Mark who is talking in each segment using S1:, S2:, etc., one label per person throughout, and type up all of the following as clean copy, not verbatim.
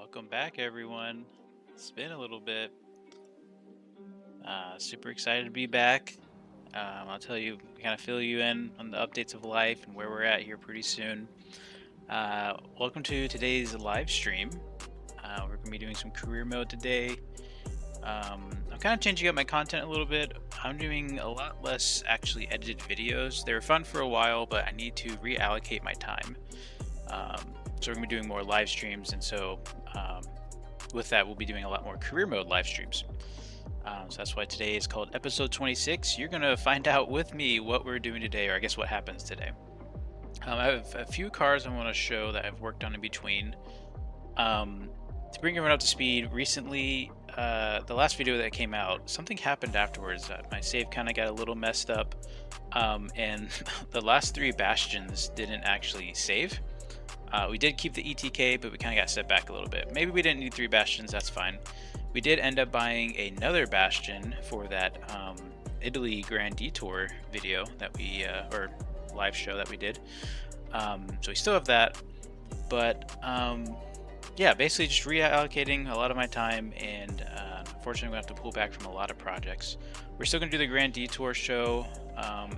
S1: Welcome back, everyone. It's been a little bit. Super excited to be back. I'll tell you, kind of fill you in on the updates of life and where we're at here pretty soon. Welcome to today's live stream. We're going to be doing some career mode today. I'm kind of changing up my content a little bit. I'm doing a lot less actually edited videos. They were fun for a while, but I need to reallocate my time. So we're going to be doing more live streams, and so with that, we'll be doing a lot more career mode live streams. So that's why today is called episode 26. You're going to find out with me what we're doing today, or I guess what happens today. I have a few cars I want to show that I've worked on in between. To bring everyone up to speed, recently, the last video that came out, something happened afterwards. My save kind of got a little messed up, and the last 3 bastions didn't actually save. We did keep the ETK, but we kind of got set back a little bit. Maybe we didn't need 3 bastions, that's fine. We did end up buying another bastion for that Italy Grand Detour video that we, or live show that we did. So we still have that, but yeah, basically just reallocating a lot of my time, and unfortunately we have to pull back from a lot of projects. We're still going to do the Grand Detour show,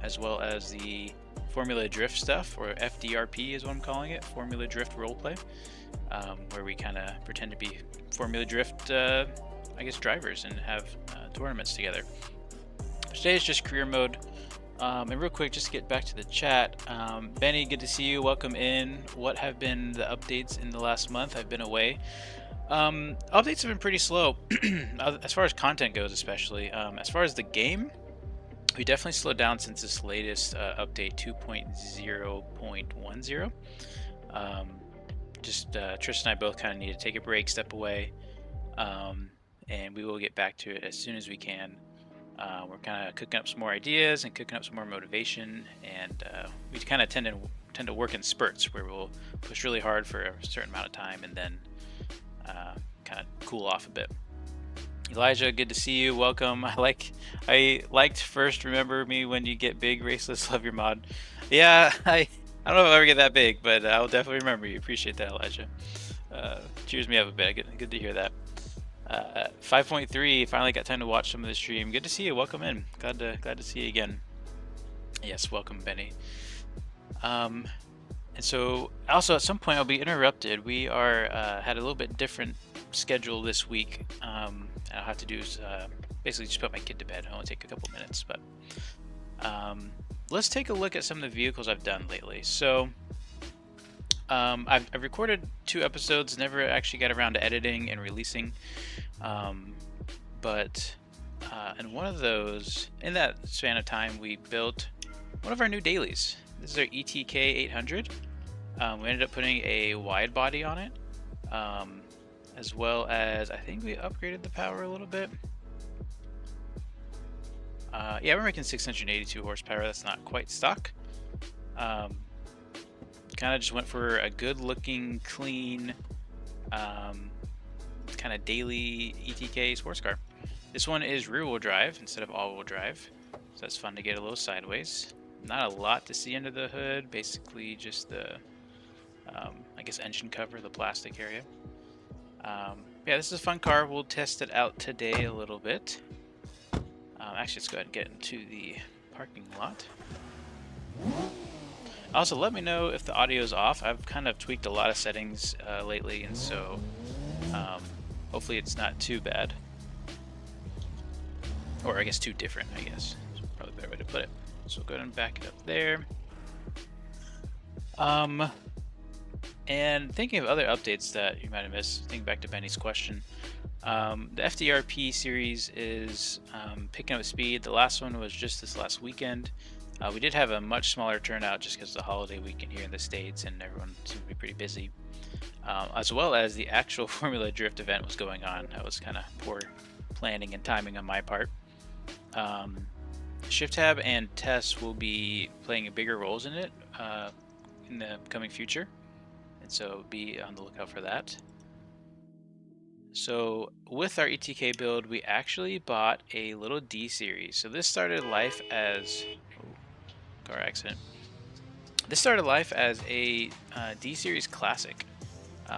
S1: as well as the Formula Drift stuff, or FDRP is what I'm calling it, Formula Drift Roleplay, where we kind of pretend to be Formula Drift, I guess, drivers and have tournaments together. Today is just career mode. And real quick, just to get back to the chat, Benny, good to see you. Welcome in. What have been the updates in the last month? I've been away. Updates have been pretty slow, as far as content goes, especially. As far as the game, we definitely slowed down since this latest update 2.0.10. Tristan and I both kind of need to take a break, step away, and we will get back to it as soon as we can. We're kind of cooking up some more ideas and cooking up some more motivation, and we kind of tend to work in spurts where we'll push really hard for a certain amount of time and then kind of cool off a bit. Elijah, good to see you. Welcome. I liked first Remember Me When You Get Big, Raceless, love your mod. Yeah, I don't know if I'll ever get that big, but I'll definitely remember you. Appreciate that, Elijah. Cheers me up a bit. Good to hear that. 5.3, finally got time to watch some of the stream. Good to see you. Welcome in. Glad to see you again. Yes, welcome, Benny. And so also at some point I'll be interrupted. We are had a little bit different schedule this week. I'll have to do is basically just put my kid to bed. It'll only take a couple minutes, but let's take a look at some of the vehicles I've done lately. So I've recorded 2 episodes, never actually got around to editing and releasing, but in one of those, in that span of time, we built one of our new dailies. This is our ETK 800. We ended up putting a wide body on it, as well as I think we upgraded the power a little bit. Yeah, we're making 682 horsepower. That's not quite stock. Kind of just went for a good looking, clean, kind of daily ETK sports car. This one is rear wheel drive instead of all wheel drive, so that's fun to get a little sideways. Not a lot to see under the hood, basically just the I guess engine cover, the plastic area. Yeah, this is a fun car. We'll test it out today a little bit. Actually, let's go ahead and get into the parking lot. Also, let me know if the audio is off. I've kind of tweaked a lot of settings lately, and so hopefully it's not too bad. Or I guess too different, I guess. That's probably a better way to put it. So go ahead and back it up there. And thinking of other updates that you might have missed, thinking back to Benny's question, the FDRP series is picking up speed. The last one was just this last weekend. We did have a much smaller turnout just because of the holiday weekend here in the States and everyone seemed to be pretty busy. As well as the actual Formula Drift event was going on. That was kind of poor planning and timing on my part. Shift Tab and Tess will be playing bigger roles in it in the coming future. And so be on the lookout for that. So with our ETK build, we actually bought a little D series. So this started life as car accident. This started life as a D series classic.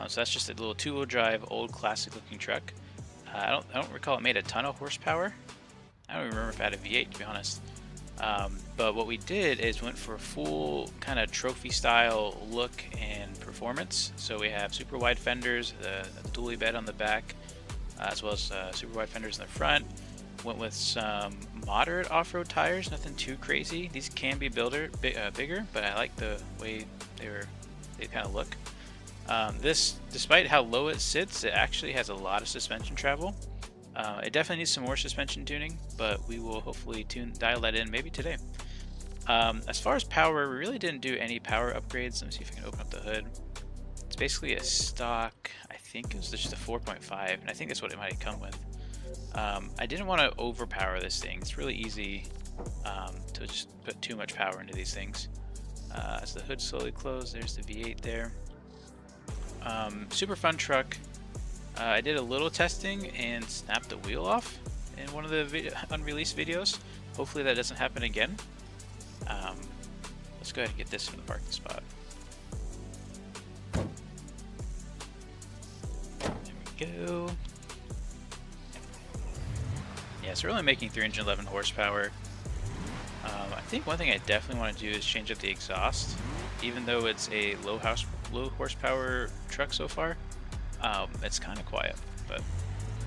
S1: So that's just a little two-wheel drive, old classic-looking truck. I don't recall it made a ton of horsepower. I don't even remember if it had a V8, to be honest. But what we did is went for a full kind of trophy style look and performance. So we have super wide fenders, a dually bed on the back, as well as super wide fenders in the front. Went with some moderate off-road tires, nothing too crazy. These can be bigger, but I like the way they kind of look. This, despite how low it sits, it actually has a lot of suspension travel. It definitely needs some more suspension tuning, but we will hopefully dial that in maybe today. As far as power, we really didn't do any power upgrades. Let me see if I can open up the hood. It's basically a stock, I think it was just a 4.5, and I think that's what it might come with. I didn't want to overpower this thing. It's really easy to just put too much power into these things. As the hood slowly closed, there's the V8 there. Super fun truck. I did a little testing and snapped the wheel off in one of the unreleased videos. Hopefully that doesn't happen again. Let's go ahead and get this in the parking spot. There we go. Yeah, so we're only making 311 horsepower. I think one thing I definitely want to do is change up the exhaust. Even though it's a low horsepower truck so far, it's kind of quiet, but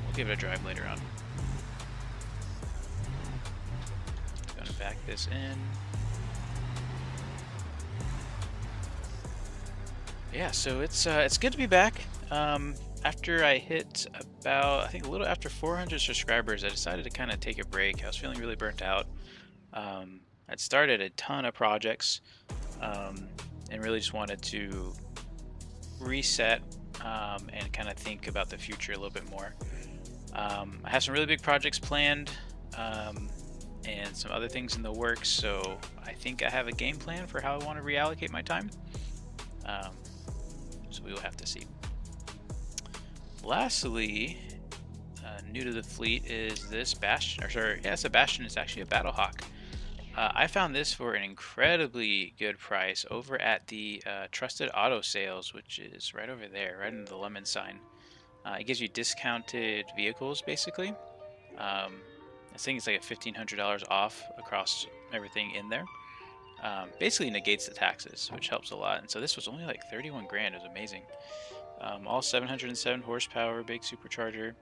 S1: we'll give it a drive later on. Gonna back this in. Yeah, so it's good to be back. After I hit about, I think a little after 400 subscribers, I decided to kind of take a break. I was feeling really burnt out. I'd started a ton of projects, and really just wanted to reset and kind of think about the future a little bit more. I have some really big projects planned, and some other things in the works, so I think I have a game plan for how I want to reallocate my time. So we will have to see. Lastly, new to the fleet is this Bastion, or sorry, yeah, it's a Bastion. It's actually a Battlehawk. I found this for an incredibly good price over at the Trusted Auto Sales, which is right over there, right under the lemon sign. It gives you discounted vehicles, basically. I think it's like a $1,500 off across everything in there. Basically negates the taxes, which helps a lot. And so this was only like 31 grand. It was amazing. All 707 horsepower, big supercharger.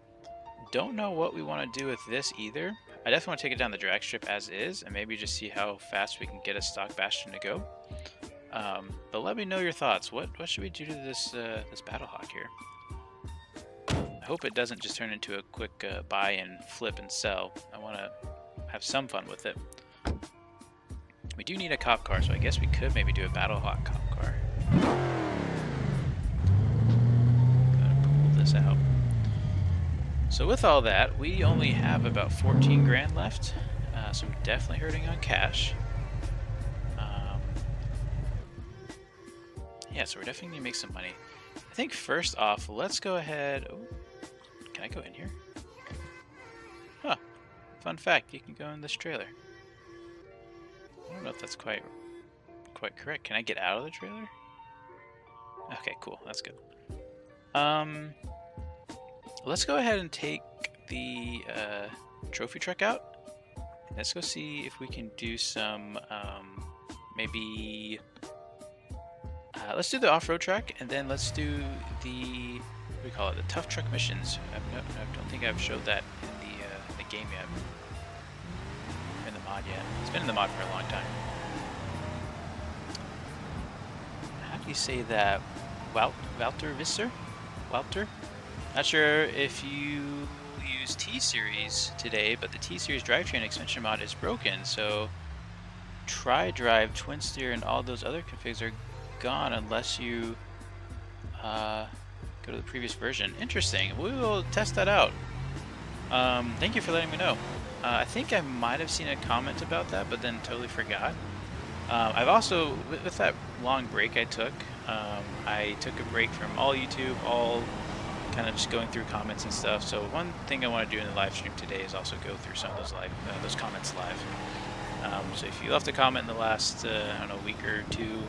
S1: Don't know what we want to do with this either. I definitely want to take it down the drag strip as is, and maybe just see how fast we can get a stock Bastion to go. But let me know your thoughts. What should we do to this this Battlehawk here? I hope it doesn't just turn into a quick buy and flip and sell. I want to have some fun with it. We do need a cop car, so I guess we could maybe do a Battlehawk cop car. Gotta pull this out. So with all that, we only have about 14 grand left, so we're definitely hurting on cash. Yeah, so we're definitely going to make some money. I think first off, let's go ahead... Oh, can I go in here? Huh. Fun fact, you can go in this trailer. I don't know if that's quite correct. Can I get out of the trailer? Okay, cool. That's good. Let's go ahead and take the trophy truck out. Let's go see if we can do some, maybe... let's do the off-road truck, and then let's do the, what do we call it, the tough truck missions. I don't think I've showed that in the game yet. In the mod yet. It's been in the mod for a long time. How do you say that? Walter Visser? Walter? Not sure if you use T-Series today, but the T-Series drivetrain extension mod is broken, so tri-drive, twin steer, and all those other configs are gone unless you go to the previous version. Interesting. We will test that out. Thank you for letting me know. I think I might have seen a comment about that, but then totally forgot. I've also, with that long break I took a break from all YouTube, all kind of just going through comments and stuff. So one thing I want to do in the live stream today is also go through some of those comments live. So if you left a comment in the last I don't know, week or two,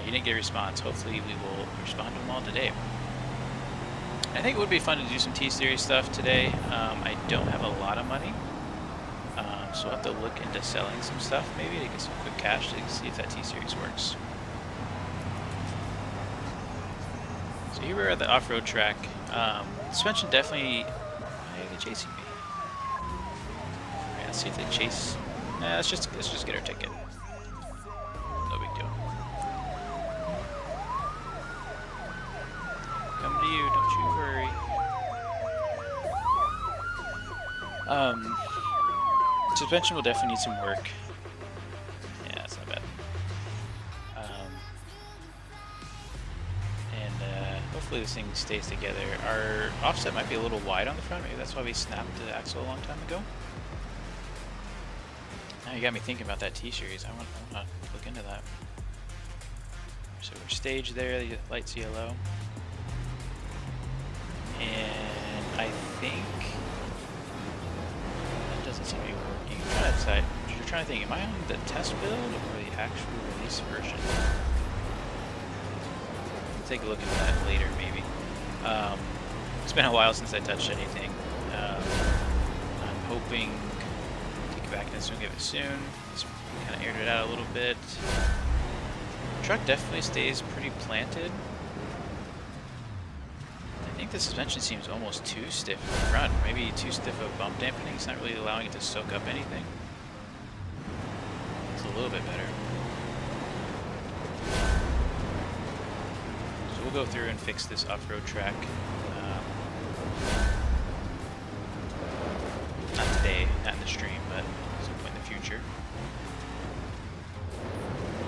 S1: You didn't get a response. Hopefully we will respond to them all today. I think it would be fun to do some T-Series stuff today. I don't have a lot of money, so I'll have to look into selling some stuff maybe to get some quick cash to see if that T-Series works. So here we're at the off-road track. Suspension definitely... Why are they chasing me? Alright, let's see if they chase... Nah, let's just get our ticket. No big deal. Come to you, don't you worry. Suspension will definitely need some work. Yeah, that's not bad. Hopefully this thing stays together. Our offset might be a little wide on the front. Maybe that's why we snapped the axle a long time ago. Now you got me thinking about that T-Series. I want to look into that. So we're staged there. The light's yellow. And I think that doesn't seem to be working. You're trying to think, am I on the test build or the actual release version? Take a look at that later, maybe. It's been a while since I touched anything. I'm hoping to get back in the swing of it soon. Just kind of aired it out a little bit. The truck definitely stays pretty planted. I think the suspension seems almost too stiff in the front. Maybe too stiff of bump dampening. It's not really allowing it to soak up anything. It's a little bit better. We'll go through and fix this off-road track. Not today, not in the stream, but at some point in the future.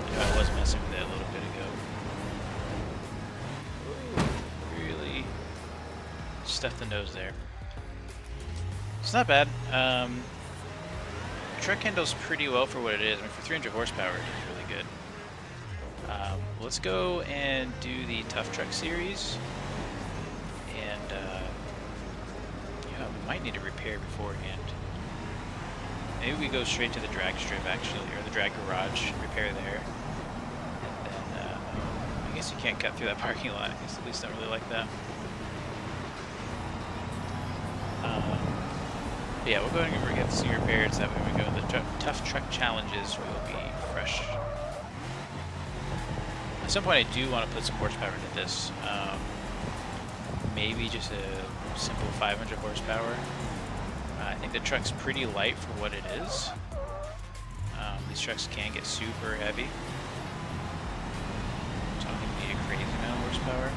S1: I know I was messing with it a little bit ago. Ooh, really stuffed the nose there. It's not bad. The truck handles pretty well for what it is. I mean, for 300 horsepower, it's really good. Let's go and do the Tough Truck series, and yeah, we might need a repair beforehand. Maybe we go straight to the drag strip actually, or the drag garage, repair there, and then I guess you can't cut through that parking lot. I guess at least I don't really like that. But yeah, we'll go ahead and get this thing repaired, so that way we go to the Tough Truck challenges, we will be fresh. At some point I do want to put some horsepower into this. Maybe just a simple 500 horsepower. I think the truck's pretty light for what it is. These trucks can get super heavy. So I don't think we need a crazy amount of horsepower.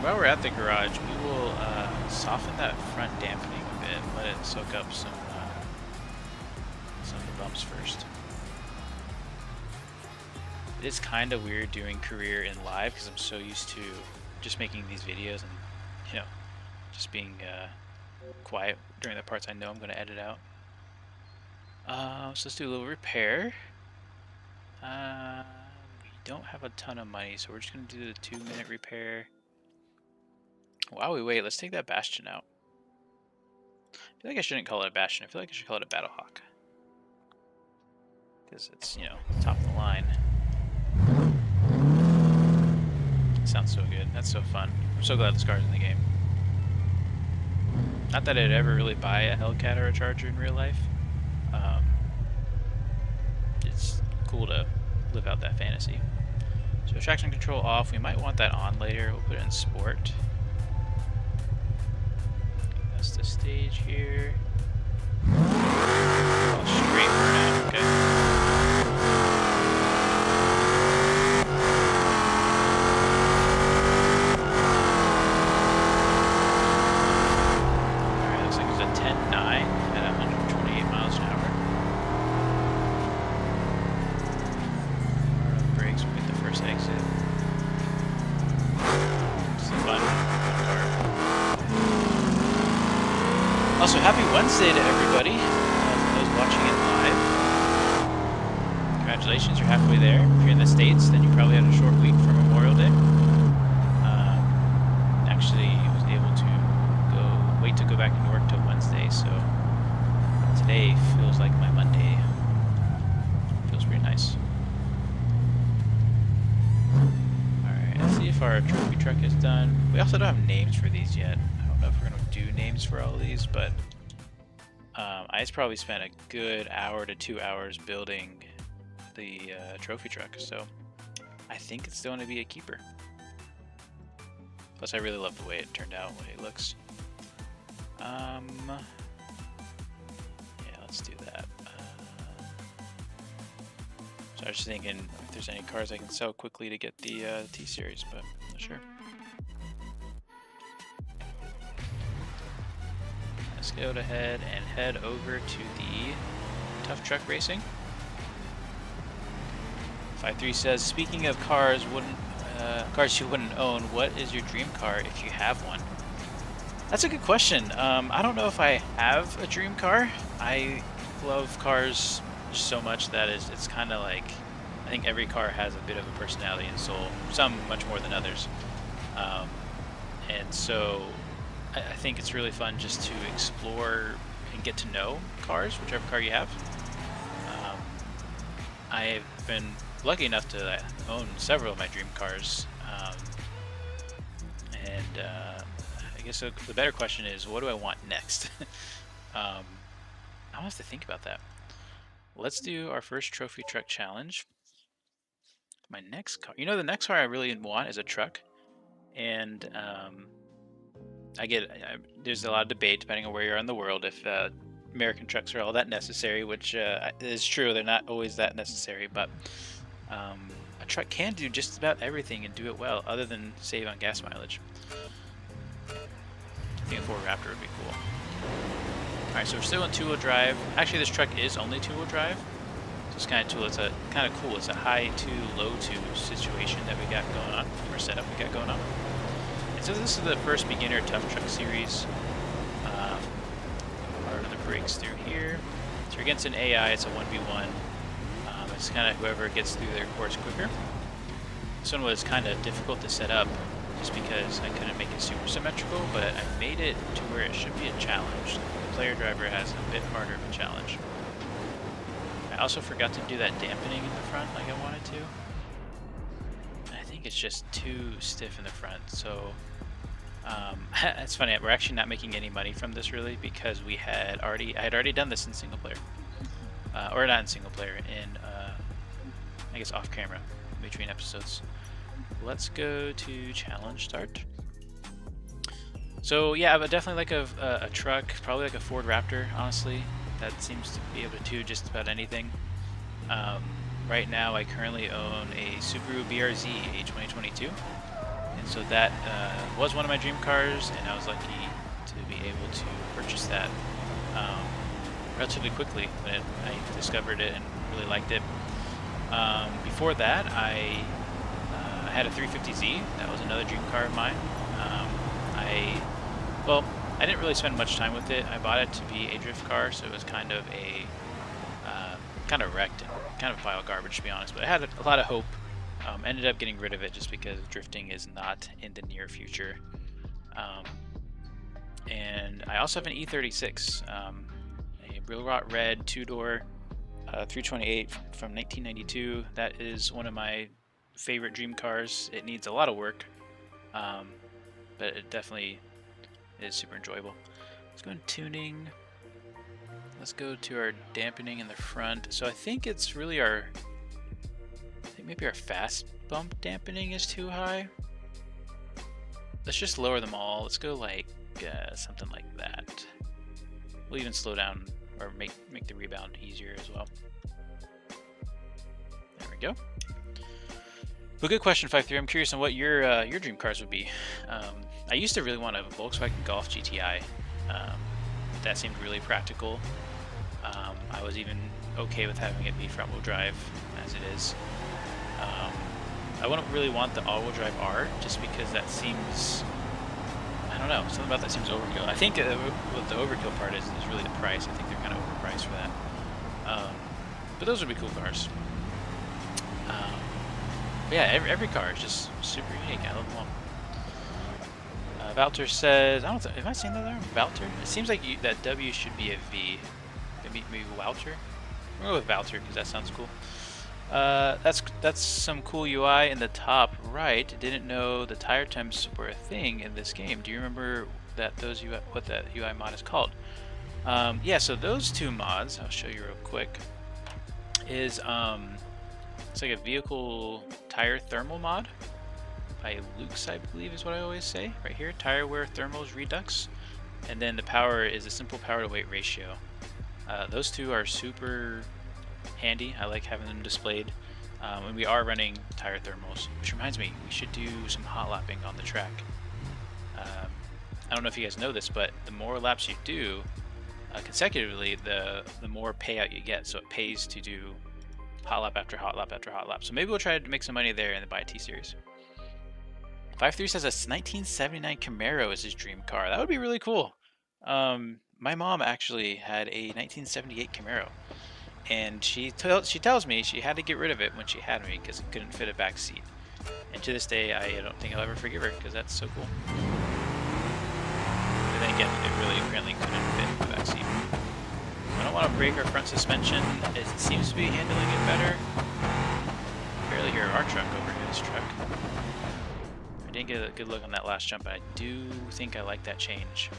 S1: While we're at the garage, we will soften that front dampening a bit and let it soak up some of the bumps first. It's kind of weird doing career in live because I'm so used to just making these videos and, you know, just being quiet during the parts I know I'm going to edit out. So let's do a little repair. We don't have a ton of money, so we're just going to do the 2-minute repair. While we wait, let's take that Bastion out. I feel like I shouldn't call it a Bastion. I feel like I should call it a Battlehawk. Because it's, you know, top of the line. Sounds so good. That's so fun. I'm so glad this car's in the game. Not that I'd ever really buy a Hellcat or a Charger in real life. It's cool to live out that fantasy. So traction control off. We might want that on later. We'll put it in sport. That's the stage here. Oh, straight burnout. Okay. Also, happy Wednesday to everybody, those watching it live. Congratulations, you're halfway there. If you're in the States, then you probably had a short week for Memorial Day. Actually, I was able to wait to go back and work till Wednesday, so today feels like my Monday. Feels pretty nice. Alright, let's see if our trophy truck is done. We also don't have names for these yet. I don't know if we're going to do names for all of these, but I just probably spent a good hour to 2 hours building the trophy truck, so I think it's still going to be a keeper. Plus, I really love the way it turned out, the way it looks. Yeah, let's do that. So I was just thinking if there's any cars I can sell quickly to get the T-Series, but not sure. Let's go ahead and head over to the Tough Truck Racing. 53 says, speaking of cars you wouldn't own, what is your dream car if you have one? That's a good question. I don't know if I have a dream car. I love cars so much that it's kind of like, I think every car has a bit of a personality and soul, some much more than others. And so I think it's really fun just to explore and get to know cars, whichever car you have. I've been lucky enough to own several of my dream cars. I guess the better question is, what do I want next? I'll have to think about that. Let's do our first trophy truck challenge. My next car, the next car I really want is a truck, and there's a lot of debate depending on where you're in the world if American trucks are all that necessary, which is true. They're not always that necessary, but a truck can do just about everything and do it well, other than save on gas mileage. I think a Ford Raptor would be cool. Alright, so we're still in two-wheel drive. Actually, this truck is only two-wheel drive. So it's kind of cool. It's a high to low to situation that we got going on, or setup we got going on. And so this is the first beginner Tough Truck series. Part of the breaks through here. So against an AI, it's a 1v1. It's kind of whoever gets through their course quicker. This one was kind of difficult to set up just because I couldn't make it super symmetrical, but I made it to where it should be a challenge. The player driver has a bit harder of a challenge. I also forgot to do that dampening in the front like I wanted to. I think it's just too stiff in the front, so it's funny, we're actually not making any money from this really, because I had already done this in single player. Or not in single player, in I guess off camera, in between episodes. Let's go to challenge start. So yeah, I would definitely like a truck, probably like a Ford Raptor, honestly. That seems to be able to do just about anything. Right now I currently own a Subaru BRZ, a 2022. And so that was one of my dream cars, and I was lucky to be able to purchase that relatively quickly when I discovered it and really liked it. Before that, I had a 350Z. That was another dream car of mine. I didn't really spend much time with it. I bought it to be a drift car, so it was kind of wrecked and kind of a pile of garbage, to be honest. But I had a lot of hope. Ended up getting rid of it just because drifting is not in the near future. And I also have an E36, a Real Rot Red 2-door 328 from 1992. That is one of my favorite dream cars. It needs a lot of work, but it definitely is super enjoyable. Let's go in tuning. Let's go to our dampening in the front. So I think it's really maybe our fast bump dampening is too high. Let's just lower them all. Let's go like something like that. We'll even slow down or make the rebound easier as well. There we go. Well, good question, 53. I'm curious on what your dream cars would be. I used to really want a Volkswagen Golf GTI. That seemed really practical. I was even okay with having it be front-wheel drive as it is. I wouldn't really want the all-wheel drive R just because that seems, I don't know, something about that seems overkill. I think what the overkill part is really the price. I think they're kind of overpriced for that. But those would be cool cars. But yeah, every car is just super unique. I love them all. Valter says, I don't know, am I saying that there? Valter? It seems like that W should be a V. Maybe Walter? I'm going to go with Valter because that sounds cool. That's some cool UI in the top right. Didn't know the tire temps were a thing in this game. Do you remember that those UI, what that UI mod is called? Yeah, so those two mods, I'll show you real quick, is it's like a vehicle tire thermal mod by Luke's, I believe is what I always say. Right here, tire wear thermals redux. And then the power is a simple power to weight ratio. Those two are super handy. I like having them displayed. And we are running tire thermals, which reminds me, we should do some hot lapping on the track. I don't know if you guys know this, but the more laps you do consecutively, the more payout you get. So it pays to do hot lap after hot lap after hot lap. So maybe we'll try to make some money there in the Buy T series. 5-3 says a 1979 Camaro is his dream car. That would be really cool. My mom actually had a 1978 Camaro, and she tells me she had to get rid of it when she had me because it couldn't fit a back seat. And to this day, I don't think I'll ever forgive her because that's so cool. But then again, it really apparently couldn't fit the back seat. I don't want to break our front suspension. It seems to be handling it better. Barely hear our truck over his truck. I didn't get a good look on that last jump, but I do think I like that change.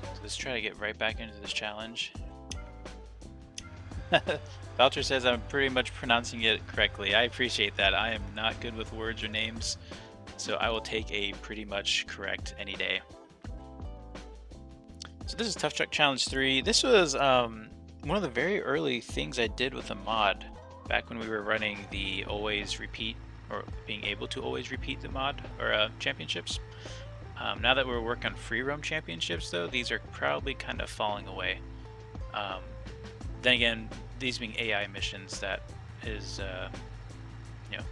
S1: So let's try to get right back into this challenge. Valter says I'm pretty much pronouncing it correctly. I appreciate that. I am not good with words or names, so I will take a pretty much correct any day. So this is Tough Truck Challenge 3. This was one of the very early things I did with a mod back when we were running the always repeat, or being able to always repeat the mod or championships. Now that we're working on free roam championships though, these are probably kind of falling away. Then again, these being AI missions, that is you know,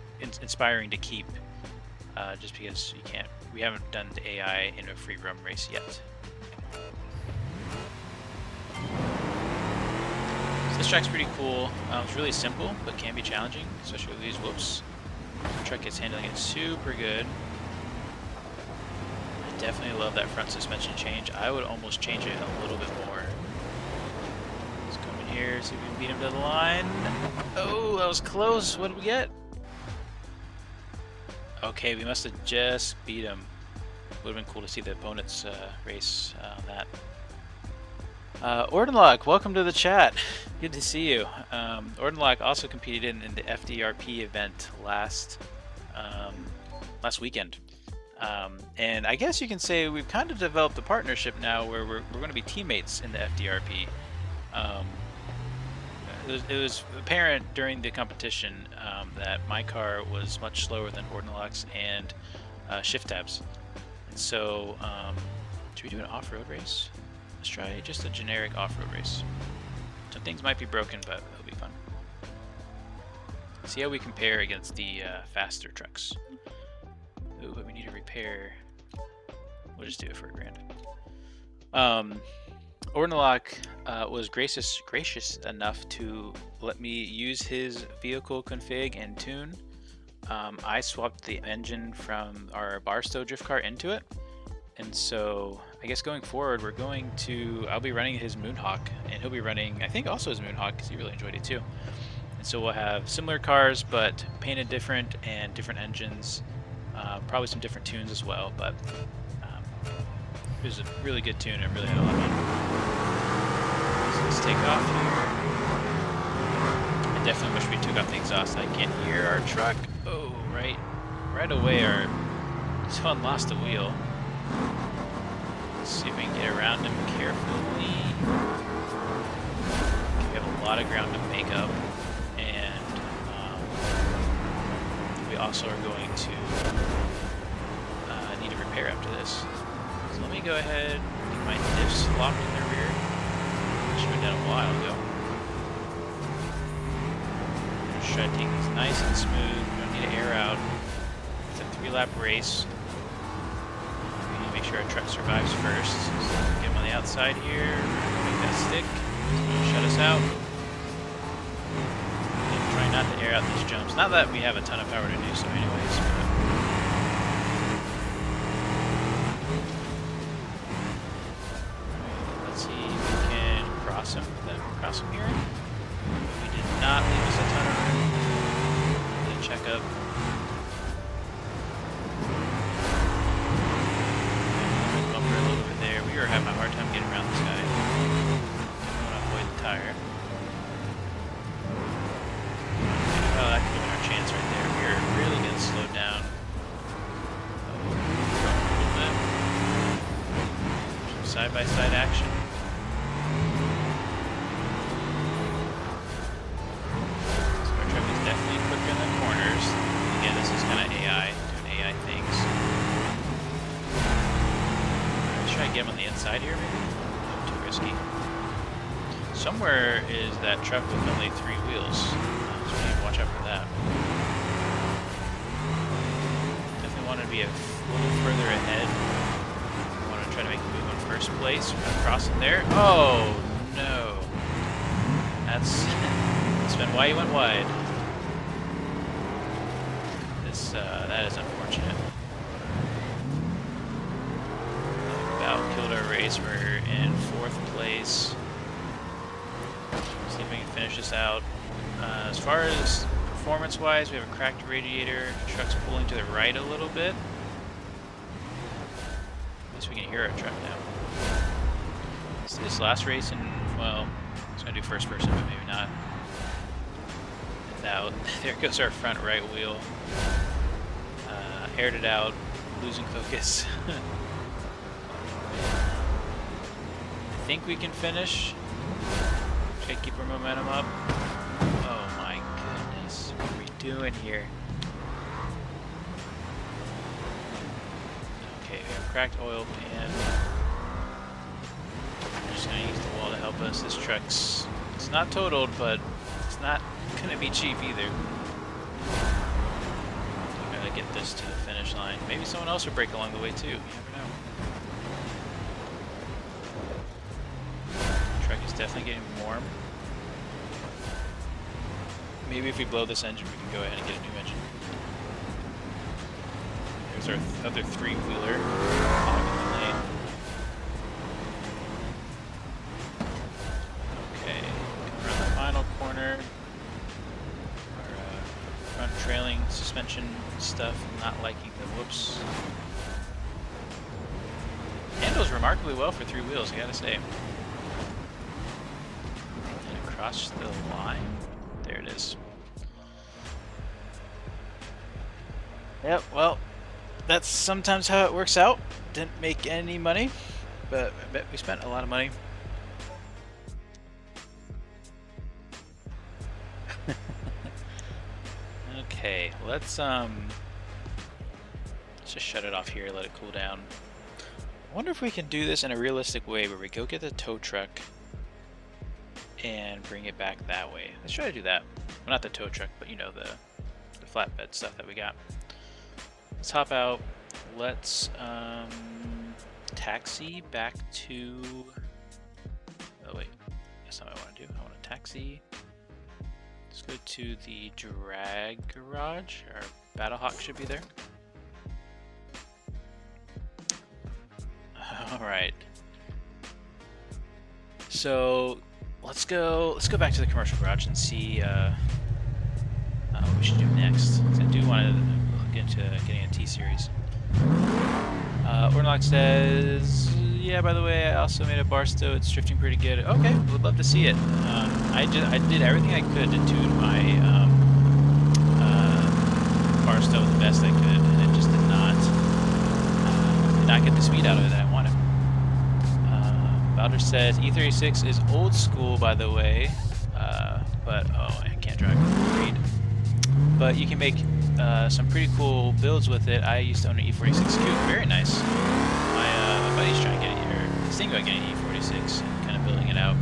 S1: inspiring to keep, just because we haven't done the AI in a free roam race yet. So this track's pretty cool. It's really simple, but can be challenging, especially with these whoops. The truck is handling it super good. I definitely love that front suspension change. I would almost change it a little bit more. Let's come in here, see if we can beat him to the line. Oh, that was close. What did we get? Okay, we must have just beat him. Would have been cool to see the opponent's race on that. Ordenlock, welcome to the chat. Good to see you. Ordenlock also competed in the FDRP event last weekend. And I guess you can say we've kind of developed a partnership now where we're going to be teammates in the FDRP. It was apparent during the competition that my car was much slower than Ordenlock's and shift tabs. And so, should we do an off-road race? Let's try just a generic off-road race. Some things might be broken, but it'll be fun. See how we compare against the faster trucks. Ooh, but we need to repair. We'll just do it for $1,000. Ordenlock was gracious enough to let me use his vehicle config and tune. I swapped the engine from our Barstow drift car into it. And so I guess going forward, I'll be running his Moonhawk, and he'll be running, I think, also his Moonhawk, because he really enjoyed it too. And so we'll have similar cars, but painted different and different engines, probably some different tunes as well, but it was a really good tune. I really had a lot of fun. So let's take off here. I definitely wish we took off the exhaust. I can't hear our truck. Oh, right away someone lost the wheel. Let's see if we can get around him carefully. We have a lot of ground to make up, and we also are going to need to repair after this. So let me go ahead and get my diffs locked in the rear. Should have done a while ago. Just try to take these nice and smooth. We don't need to air out. It's a 3-lap race. Make sure our truck survives first. So get him on the outside here. Make that stick. Shut us out. And try not to air out these jumps. Not that we have a ton of power to do so anyways. But let's see if we can cross him. Cross him here. We did not leave us a ton of room. having a hard time getting around this guy. I want to avoid the tire. Oh, that could have been our chance right there. We were really getting slowed down. Oh, a little bit. Some side-by-side action. So our truck is definitely quicker in the corners. Again, this is kind of AI, doing AI things. Let's try to get him on the inside here, maybe? No, too risky. Somewhere is that truck with only 3 wheels. So we need to watch out for that. Definitely want to be a little further ahead. I want to try to make a move in first place. We're going to cross him there. Oh, no. That's been why he went wide. That is unfortunate. About killed our race. We're in 4th place. See if we can finish this out. As far as performance-wise, we have a cracked radiator. The truck's pulling to the right a little bit. At least we can hear our truck now. This last race, and well, I was gonna do first person, but maybe not. It's out. There goes our front right wheel. Aired it out, losing focus. I think we can finish. Try to keep our momentum up. Oh my goodness, what are we doing here? Okay, we have a cracked oil pan. I'm just gonna use the wall to help us. This truck's, it's not totaled, but it's not gonna be cheap either. We gotta get this to the finish line. Maybe someone else will break along the way too. You never know. The truck is definitely getting warm. Maybe if we blow this engine, we can go ahead and get a new engine. There's our other 3-wheeler. Okay, around the final corner. Our front trailing suspension stuff, not liking the whoops. Handles remarkably well for 3 wheels, I gotta say. And across the line. There it is. Yep, well, that's sometimes how it works out. Didn't make any money, but I bet we spent a lot of money. Okay, let's just shut it off here, let it cool down. I wonder if we can do this in a realistic way where we go get the tow truck and bring it back that way. Let's try to do that. Well, not the tow truck, but you know, the flatbed stuff that we got. Let's hop out. Let's taxi back to... Oh wait, that's not what I want to do. I want to taxi. Let's go to the drag garage. Our Battlehawk should be there. Alright. So let's go back to the commercial garage and see what we should do next. I do want to look into getting a T-Series. Ornlock says, yeah, by the way, I also made a bar stow. It's drifting pretty good. Okay, would love to see it. I did everything I could to tune my bar stow the best I could, and it just did not get the speed out of it that I wanted. Bowder says E36 is old school, by the way, but oh, I can't drive read. But you can make some pretty cool builds with it. I used to own an E46 Coupe, very nice. My buddy's trying to get it here. He's thinking about getting an E46 and kind of building it out.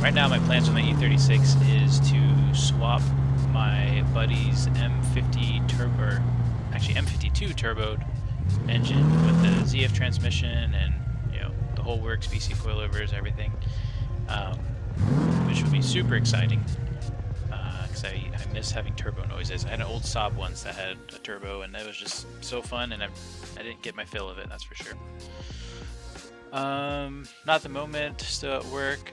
S1: Right now, my plans with my E36 is to swap my buddy's M50 turbo, or actually M52 turboed engine with the ZF transmission and the whole works, BC coilovers, everything, which would be super exciting because I miss having turbo noises. I had an old Saab once that had a turbo, and it was just so fun, and I didn't get my fill of it, that's for sure. Not at the moment, still at work.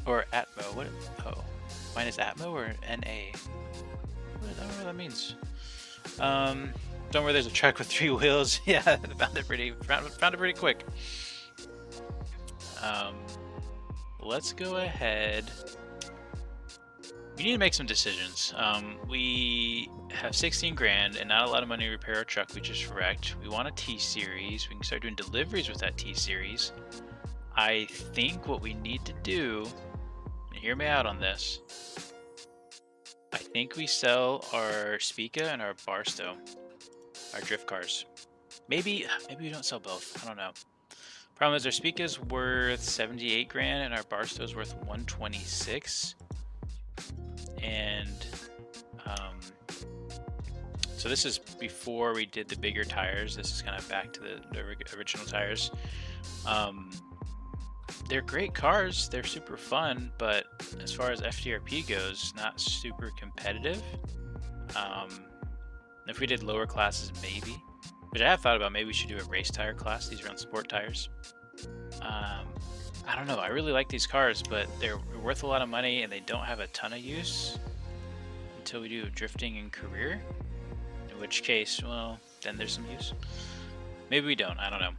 S1: Or Atmo, what? Oh, mine is Atmo or NA? I don't know what that means. Somewhere there's a truck with 3 wheels. Yeah, found it pretty quick. Let's go ahead. We need to make some decisions. We have 16 grand and not a lot of money to repair our truck we just wrecked. We want a T-Series. We can start doing deliveries with that T-Series. I think what we need to do, and hear me out on this, I think we sell our Spica and our Barstow, our drift cars. Maybe we don't sell both. I don't know. Problem is our Spica's worth 78 grand and our Barstow's worth 126. And so this is before we did the bigger tires. This is kind of back to the original tires. They're great cars. They're super fun, but as far as FTRP goes, not super competitive. If we did lower classes, maybe. Which I have thought about. Maybe we should do a race tire class. These are on sport tires. I don't know. I really like these cars, but they're worth a lot of money and they don't have a ton of use until we do drifting in career. In which case, well, then there's some use. Maybe we don't. I don't know.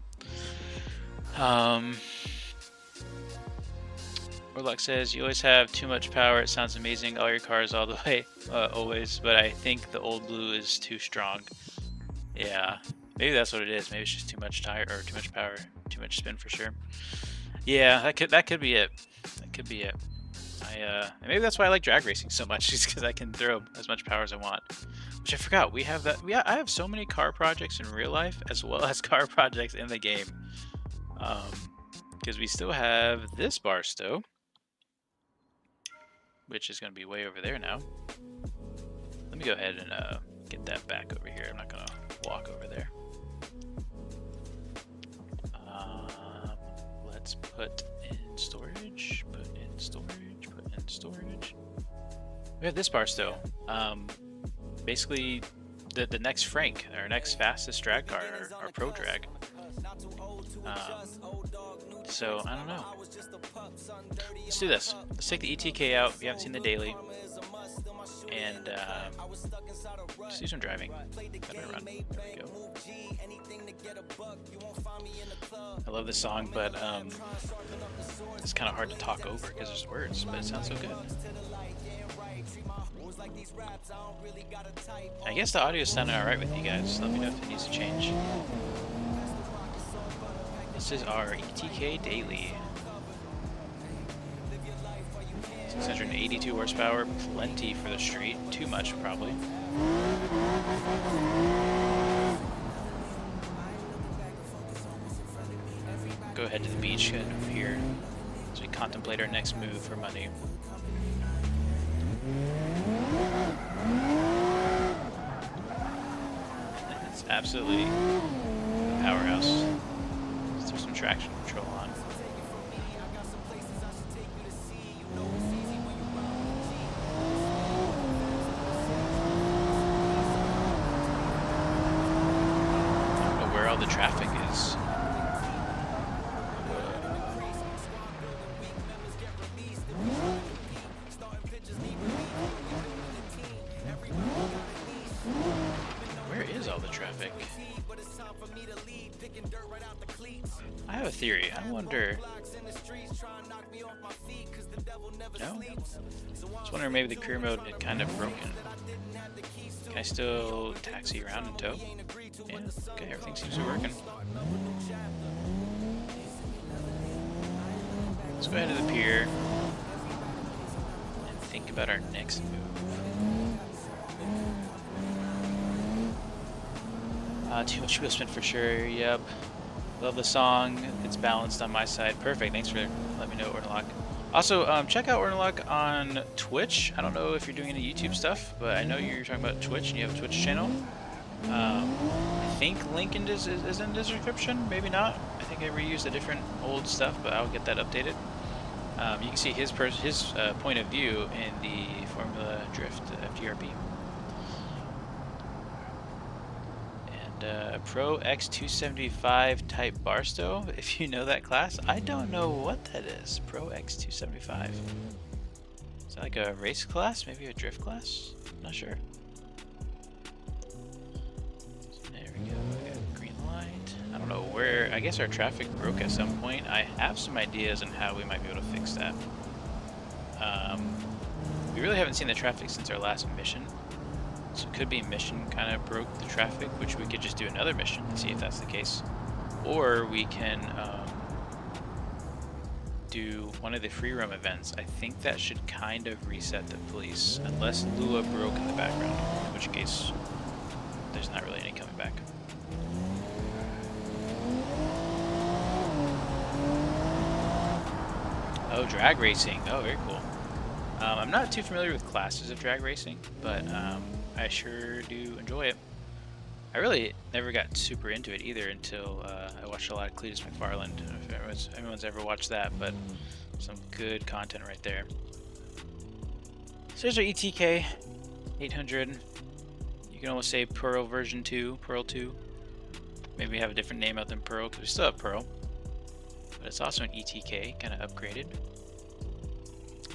S1: Orluck says, you always have too much power. It sounds amazing. All your cars all the way, always. But I think the old blue is too strong. Yeah, maybe that's what it is. Maybe it's just too much tire or too much power, too much spin for sure. Yeah, that could be it. That could be it. Maybe that's why I like drag racing so much, just because I can throw as much power as I want. Which I forgot. We have that. I have so many car projects in real life as well as car projects in the game. Because we still have this Barstow, which is going to be way over there now. Let me go ahead and get that back over here. I'm not going to walk over there. Let's put in storage, put in storage, put in storage. We have this Barstow. Basically, the next Frank, our next fastest drag car, our pro drag. So, I don't know. Let's do this. Let's take the ETK out. We haven't seen the daily. And just do some driving. Better run. There we go. I love this song, but it's kind of hard to talk over because there's words, but it sounds so good. I guess the audio is sounding alright with you guys. Let me know if it needs to change. This is our ETK daily. 682 horsepower, plenty for the street. Too much, probably. Go ahead to the beach, head over here as we contemplate our next move for money. It's absolutely a powerhouse. Let's throw some traction control on. I don't know where all the traffic is. Where is all the traffic? I have a theory. I wonder. No? I was wondering maybe the career mode had kind of broken. Can I still taxi around in tow? Yeah, okay, everything seems to be working. Let's go ahead to the pier and think about our next move. Too much wheel spin for sure, yep. Love the song, it's balanced on my side. Perfect, thanks for letting me know, Ornlock. Also, check out Ornlock on Twitch. I don't know if you're doing any YouTube stuff, but I know you're talking about Twitch and you have a Twitch channel. I think link is in the description, maybe not. I think I reused a different old stuff, but I'll get that updated. You can see his point of view in the Formula Drift FTRP. Pro X275 type Barstow, if you know that class. I don't know what that is. Pro X275. Is that like a race class? Maybe a drift class? I'm not sure. I guess our traffic broke at some point. I have some ideas on how we might be able to fix that. We really haven't seen the traffic since our last mission. So it could be mission kind of broke the traffic, which we could just do another mission and see if that's the case. Or we can do one of the free roam events. I think that should kind of reset the police, unless Lua broke in the background, in which case there's not really any coming back. Oh, drag racing. Oh, very cool. I'm not too familiar with classes of drag racing, but I sure do enjoy it. I really never got super into it either until I watched a lot of Cletus McFarland. I don't know if everyone's ever watched that, but some good content right there. So there's our ETK 800. You can almost say Pearl version 2, Pearl 2. Maybe we have a different name out than Pearl, because we still have Pearl. But it's also an ETK, kind of upgraded.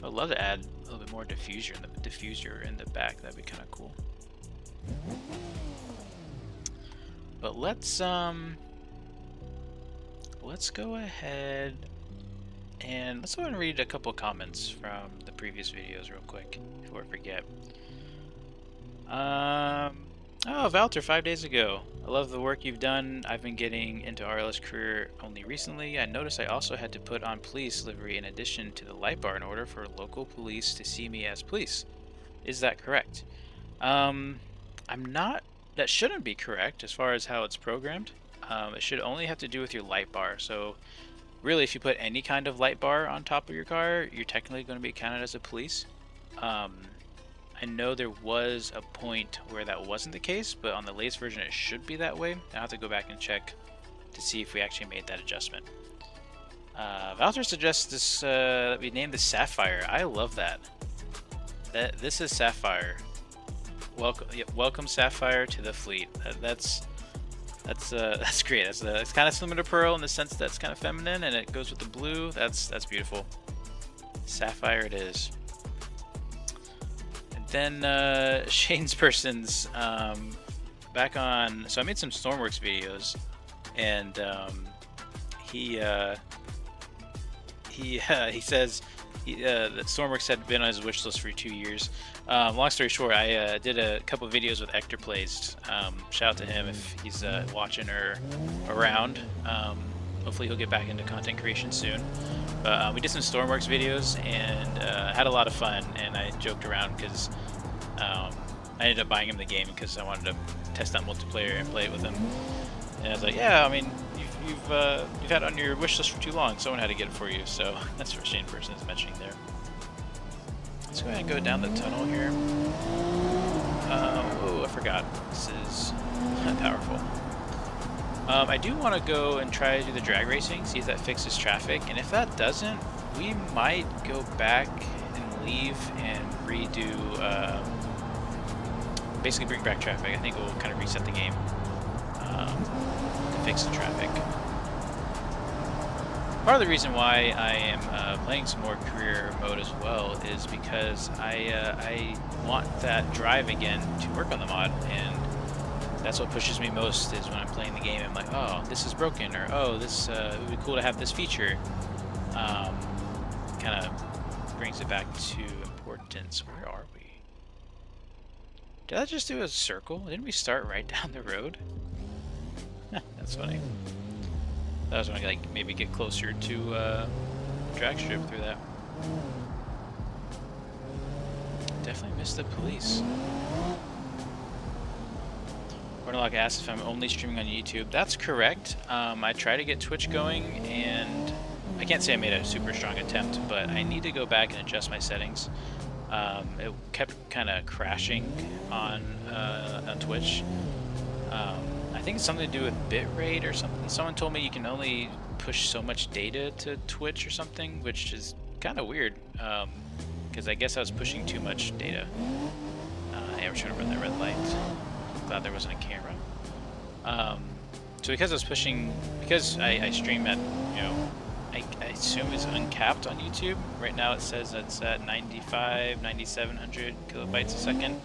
S1: I'd love to add a little bit more diffuser in the back. That'd be kind of cool. But let's go ahead and read a couple comments from the previous videos real quick before I forget. Oh, Valter, 5 days ago. I love the work you've done. I've been getting into RLS career only recently. I noticed I also had to put on police livery in addition to the light bar in order for local police to see me as police. Is that correct? I'm not. That shouldn't be correct as far as how it's programmed. It should only have to do with your light bar. So really, if you put any kind of light bar on top of your car, you're technically going to be counted as a police. I know there was a point where that wasn't the case, but on the latest version it should be that way. I'll have to go back and check to see if we actually made that adjustment. Valter suggests this that we name the Sapphire. I love that. This is Sapphire. Welcome Sapphire to the fleet. That's great. It's kind of similar to Pearl in the sense that it's kind of feminine and it goes with the blue. That's beautiful. Sapphire it is. And then Shane's Persons back on. So I made some Stormworks videos, and he says that Stormworks had been on his wish list for 2 years. Long story short, I did a couple of videos with Ector Plays. Shout out to him if he's watching or around. Hopefully he'll get back into content creation soon. But we did some Stormworks videos and had a lot of fun, and I joked around because I ended up buying him the game because I wanted to test out multiplayer and play it with him. And I was like, yeah, I mean, you've had it on your wish list for too long. Someone had to get it for you, so that's what Shane Person is mentioning there. Let's go ahead and go down the tunnel here. Oh, I forgot. This is powerful. I do want to go and try to do the drag racing, see if that fixes traffic, and if that doesn't, we might go back and leave and redo, basically bring back traffic. I think we'll kind of reset the game to fix the traffic. Part of the reason why I am playing some more career mode as well is because I want that drive again to work on the mod, and that's what pushes me most is when I'm playing the game. I'm like, oh, this is broken, or oh, this it would be cool to have this feature. Kind of brings it back to importance. Where are we? Did I just do a circle? Didn't we start right down the road? That's funny. I was going to like maybe get closer to drag strip through that. Definitely missed the police. Warnock asks if I'm only streaming on YouTube. That's correct. I try to get Twitch going, and I can't say I made a super strong attempt, but I need to go back and adjust my settings. It kept kind of crashing on Twitch. I think it's something to do with bitrate or something. Someone told me you can only push so much data to Twitch or something, which is kind of weird, because I guess I was pushing too much data. I was trying to run that red light. Glad there wasn't a camera. So because I was pushing, because I stream at, you know, I assume it's uncapped on YouTube. Right now it says it's at 9,700 kilobytes a second.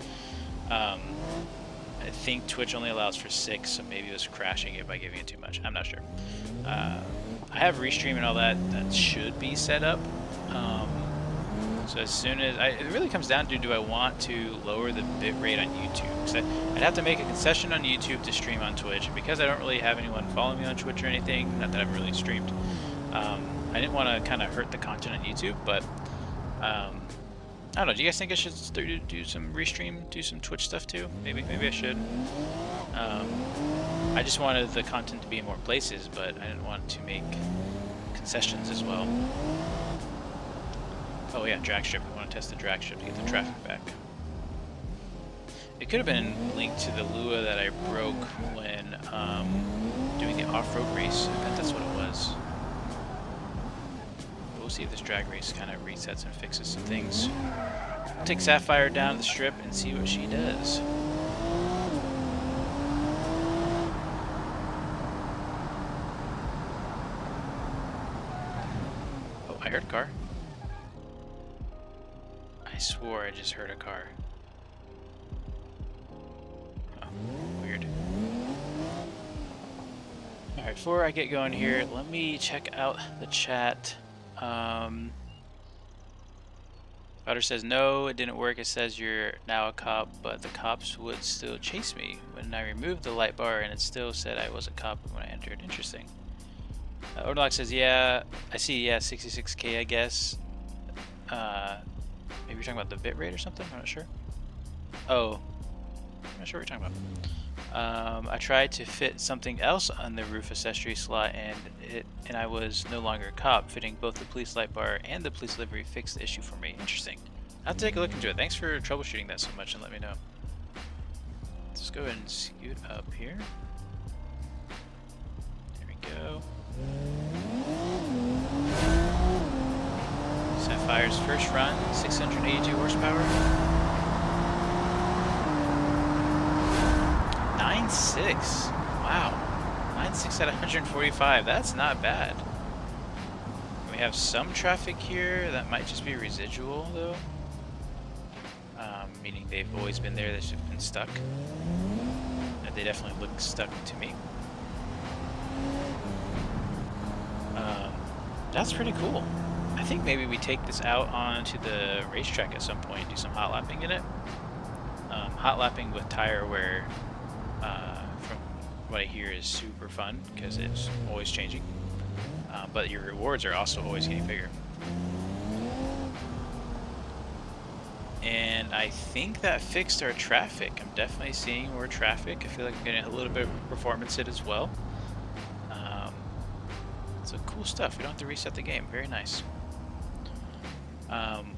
S1: think Twitch only allows for 6, so maybe it was crashing it by giving it too much. I'm not sure. I have Restream and all that. That should be set up. So as soon as it really comes down to, do I want to lower the bitrate on YouTube? Because I'd have to make a concession on YouTube to stream on Twitch. And because I don't really have anyone follow me on Twitch or anything, not that I've really streamed, I didn't want to kind of hurt the content on YouTube. But I don't know. Do you guys think I should do some Restream, do some Twitch stuff too? Maybe I should. I just wanted the content to be in more places, but I didn't want to make concessions as well. Oh yeah, drag strip. We want to test the drag strip to get the traffic back. It could have been linked to the Lua that I broke when doing the off-road race. I bet that's what it was. But we'll see if this drag race kind of resets and fixes some things. I'll take Sapphire down the strip and see what she does. Oh, I heard a car. I swore I just heard a car. Oh, weird. Alright, before I get going here, let me check out the chat. Otter says, no, it didn't work. It says you're now a cop, but the cops would still chase me. When I removed the light bar and it still said I was a cop when I entered. Interesting. Ordlock says, yeah, I see, yeah, 66K, I guess. Maybe you're talking about the bitrate or something? I'm not sure. Oh, I'm not sure what you're talking about. I tried to fit something else on the roof accessory slot, and I was no longer a cop. Fitting both the police light bar and the police livery fixed the issue for me. Interesting. I'll have to take a look into it. Thanks for troubleshooting that so much and let me know. Let's go ahead and scoot up here. There we go. Sapphire's first run, 682 horsepower. 9.6. Wow. 9.6 at 145. That's not bad. We have some traffic here. That might just be residual, though. Meaning they've always been there. They've just been stuck. And they definitely look stuck to me. That's pretty cool. I think maybe we take this out onto the racetrack at some point, do some hot lapping in it. Hot lapping with tire wear, from what I hear, is super fun because it's always changing. But your rewards are also always getting bigger. And I think that fixed our traffic. I'm definitely seeing more traffic. I feel like I'm getting a little bit of performance hit as well. So cool stuff. We don't have to reset the game. Very nice.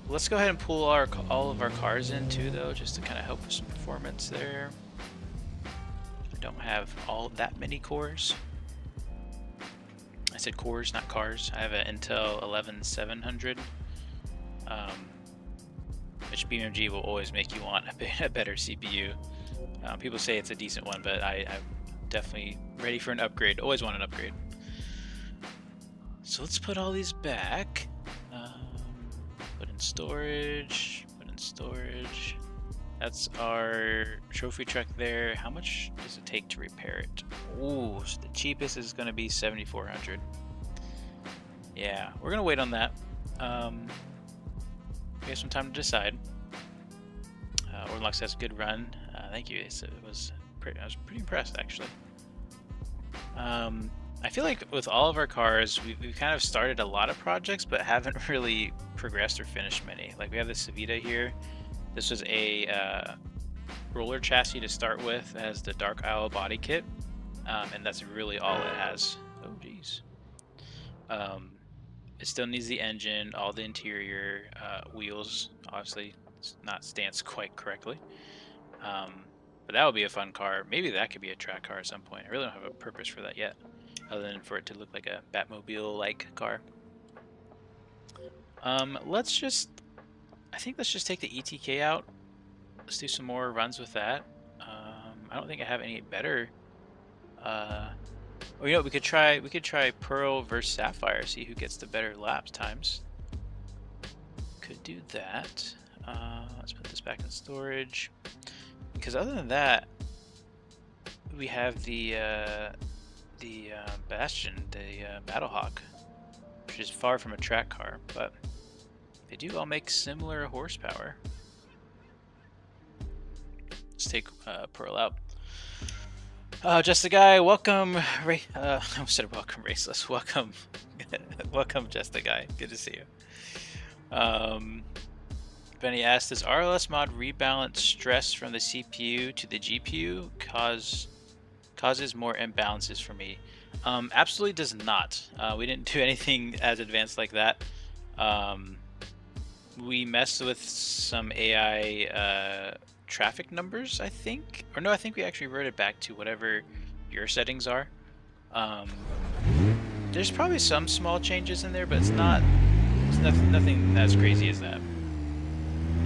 S1: Let's go ahead and pull all of our cars in too, though, just to kind of help with some performance there. I don't have all that many cores. I said cores, not cars. I have an Intel 11700, which BeamNG will always make you want a better CPU. People say it's a decent one, but I'm definitely ready for an upgrade. Always want an upgrade. So let's put all these back. Put in storage, put in storage. That's our trophy truck there. How much does it take to repair it? Ooh, so the cheapest is gonna be 7,400. Yeah, we're gonna wait on that. We have some time to decide. Orlock says good run. Thank you. I was pretty impressed, actually. I feel like with all of our cars, we've kind of started a lot of projects, but haven't really progressed or finished many. Like we have the Savita here. This was a roller chassis to start with, as the Dark Isle body kit, and that's really all it has. Oh geez. It still needs the engine, all the interior wheels. Obviously, it's not stanced quite correctly. But that would be a fun car. Maybe that could be a track car at some point. I really don't have a purpose for that yet, other than for it to look like a Batmobile-like car. I think let's just take the ETK out. Let's do some more runs with that. I don't think I have any better. Or you know, we could try Pearl versus Sapphire, see who gets the better lap times. Could do that. Let's put this back in storage. Because other than that, we have the Bastion, the Battlehawk, which is far from a track car, but they do all make similar horsepower. Let's take Pearl out. Just the guy. Welcome. I said welcome, Raceless. Welcome, welcome, just the guy. Good to see you. Benny asked, does RLS mod rebalance stress from the CPU to the GPU causes more imbalances for me? Absolutely does not. We didn't do anything as advanced like that. We messed with some AI traffic numbers, I think. Or no, I think we actually wrote it back to whatever your settings are. There's probably some small changes in there, but it's nothing as crazy as that.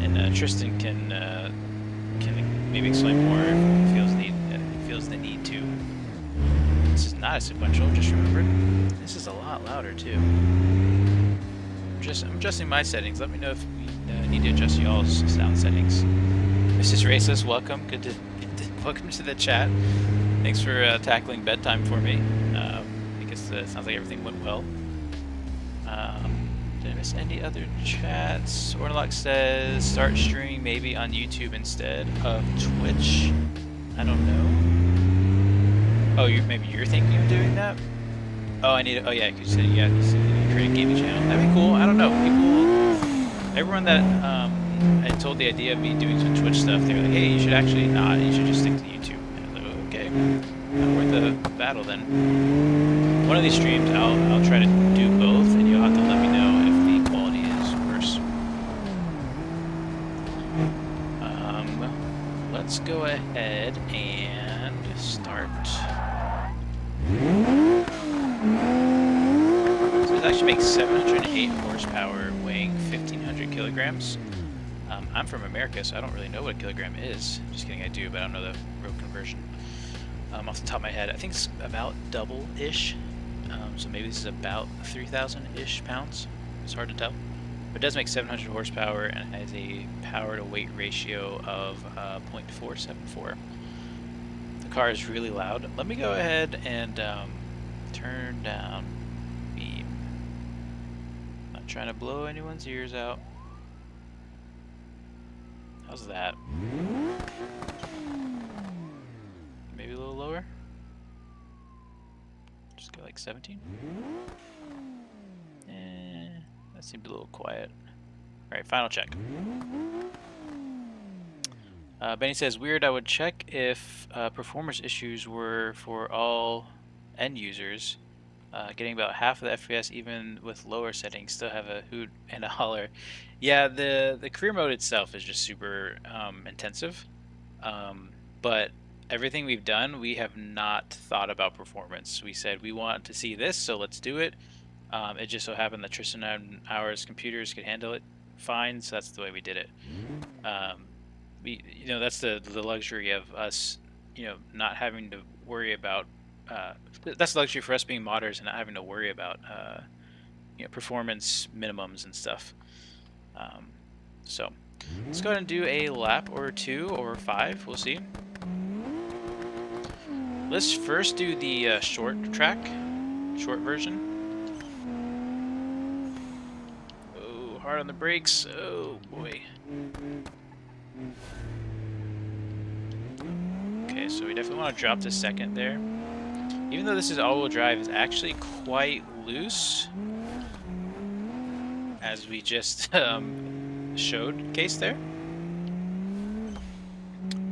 S1: And Tristan can maybe explain more if he feels the need to. This is not a sequential, just remember. This is a lot louder too. I'm adjusting my settings. Let me know if we need to adjust y'all's sound settings. Mrs. Raceless, welcome. Welcome to the chat. Thanks for tackling bedtime for me. I guess it sounds like everything went well. Did I miss any other chats? Orlock says start streaming maybe on YouTube instead of Twitch. I don't know. Oh, maybe you're thinking of doing that? Oh, oh yeah, you said you create a gaming channel. That'd be cool. I don't know. Everyone that I told the idea of me doing some Twitch stuff, they were like, hey, you should actually not. You should just stick to YouTube. And I was like, okay, not worth the battle then. One of these streams, I'll try to do both, and you'll have to let me know if the quality is worse. Let's go ahead and start. So this actually makes 708 horsepower, weighing 1,500 kilograms. I'm from America, so I don't really know what a kilogram is. Just kidding, I do, but I don't know the road conversion. Off the top of my head, I think it's about double-ish. So maybe this is about 3,000-ish pounds. It's hard to tell. But it does make 700 horsepower and has a power-to-weight ratio of 0.474. The car is really loud. Let me go ahead and turn down beam. Not trying to blow anyone's ears out. How's that? Maybe a little lower? Just go like 17? That seemed a little quiet. Alright, final check. Benny says, weird, I would check if performance issues were for all end users. Getting about half of the FPS even with lower settings, still have a hoot and a holler. Yeah, the career mode itself is just super intensive. But everything we've done, we have not thought about performance. We said we want to see this, so let's do it. It just so happened that Tristan and ours computers could handle it fine, so that's the way we did it. That's the luxury of us, not having to worry about. That's the luxury for us being modders and not having to worry about, performance minimums and stuff. So let's go ahead and do a lap or 2 or 5. We'll see. Let's first do the short version. Oh, hard on the brakes. Oh boy. Okay, so we definitely want to drop to second there. Even though this is all-wheel drive, it's actually quite loose, as we just showcased there.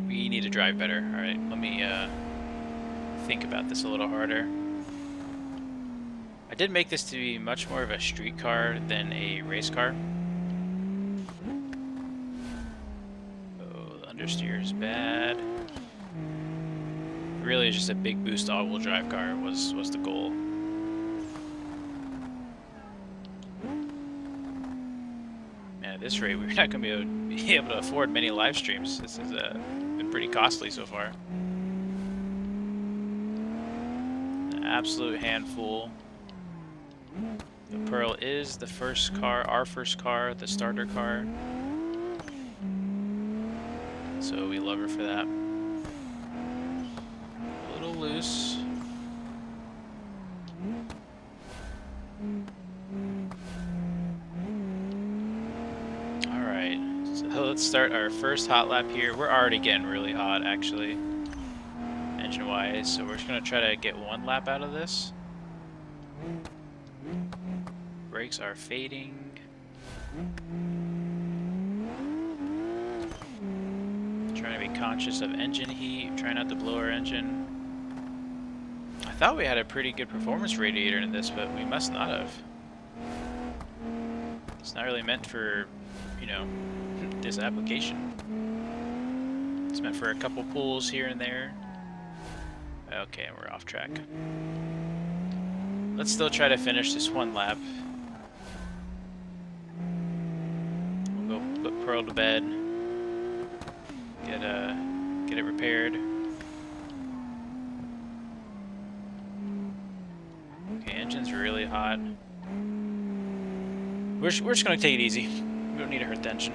S1: We need to drive better. All right, let me think about this a little harder. I did make this to be much more of a street car than a race car. Oh, the understeer is bad. Really, just a big boost all-wheel drive car was the goal. Man, at this rate, we're not going to be able to afford many live streams. This has been pretty costly so far. An absolute handful. The Pearl is the first car, our first car, the starter car. So we love her for that. loose. Alright, so let's start our first hot lap here. We're already getting really hot, actually, engine-wise, so we're just going to try to get one lap out of this. Brakes are fading. Trying to be conscious of engine heat, trying not to blow our engine. I thought we had a pretty good performance radiator in this, but we must not have. It's not really meant for, you know, this application. It's meant for a couple pulls here and there. Okay, we're off track. Let's still try to finish this one lap. We'll go put Pearl to bed. Get it repaired. Okay, engine's really hot. We're just gonna take it easy. We don't need to hurt the engine.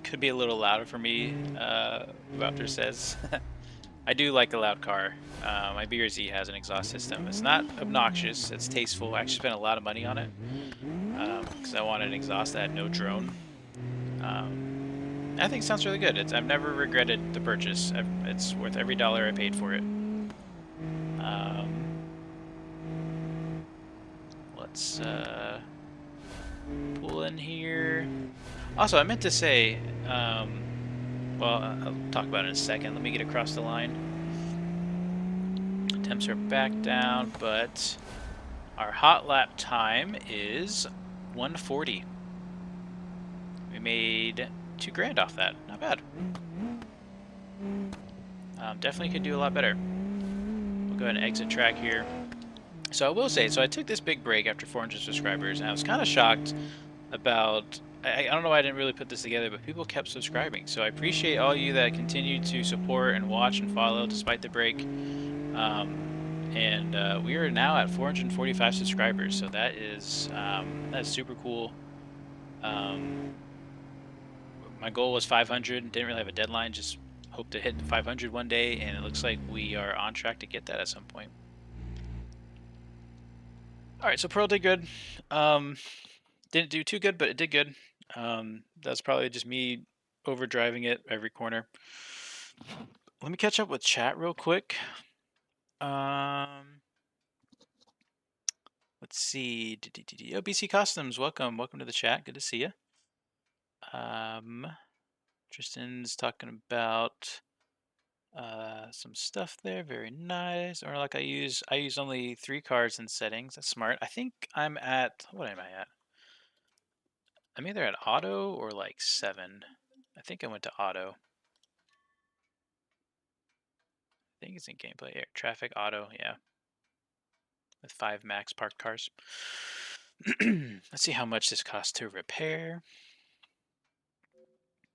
S1: Could be a little louder for me, Wouter says. I do like a loud car. My BRZ has an exhaust system. It's not obnoxious, it's tasteful. I actually spent a lot of money on it because I wanted an exhaust that had no drone. I think it sounds really good. I've never regretted the purchase. It's worth every dollar I paid for it. Let's pull in here. Also, I meant to say, well, I'll talk about it in a second. Let me get across the line. Temps are back down, but our hot lap time is 140. We made $2 grand off that. Not bad. Definitely could do a lot better. We'll go ahead and exit track here. So I will say, so I took this big break after 400 subscribers, and I was kind of shocked about... I don't know why I didn't really put this together, but people kept subscribing. So I appreciate all you that continue to support and watch and follow despite the break. We are now at 445 subscribers, so that's super cool. My goal was 500. Didn't really have a deadline. Just hope to hit 500 one day, and it looks like we are on track to get that at some point. All right, so Pearl did good. Didn't do too good, but it did good. That's probably just me overdriving it every corner. Let me catch up with chat real quick. Let's see. Oh, BC Customs, welcome to the chat. Good to see you. Tristan's talking about some stuff there. Very nice. Or like I use only 3 cars in settings. That's smart. I think I'm at, what am I at? I'm either at auto or like 7. I think I went to auto. I think it's in gameplay here. Traffic, auto, yeah. With 5 max parked cars. Let's see how much this costs to repair.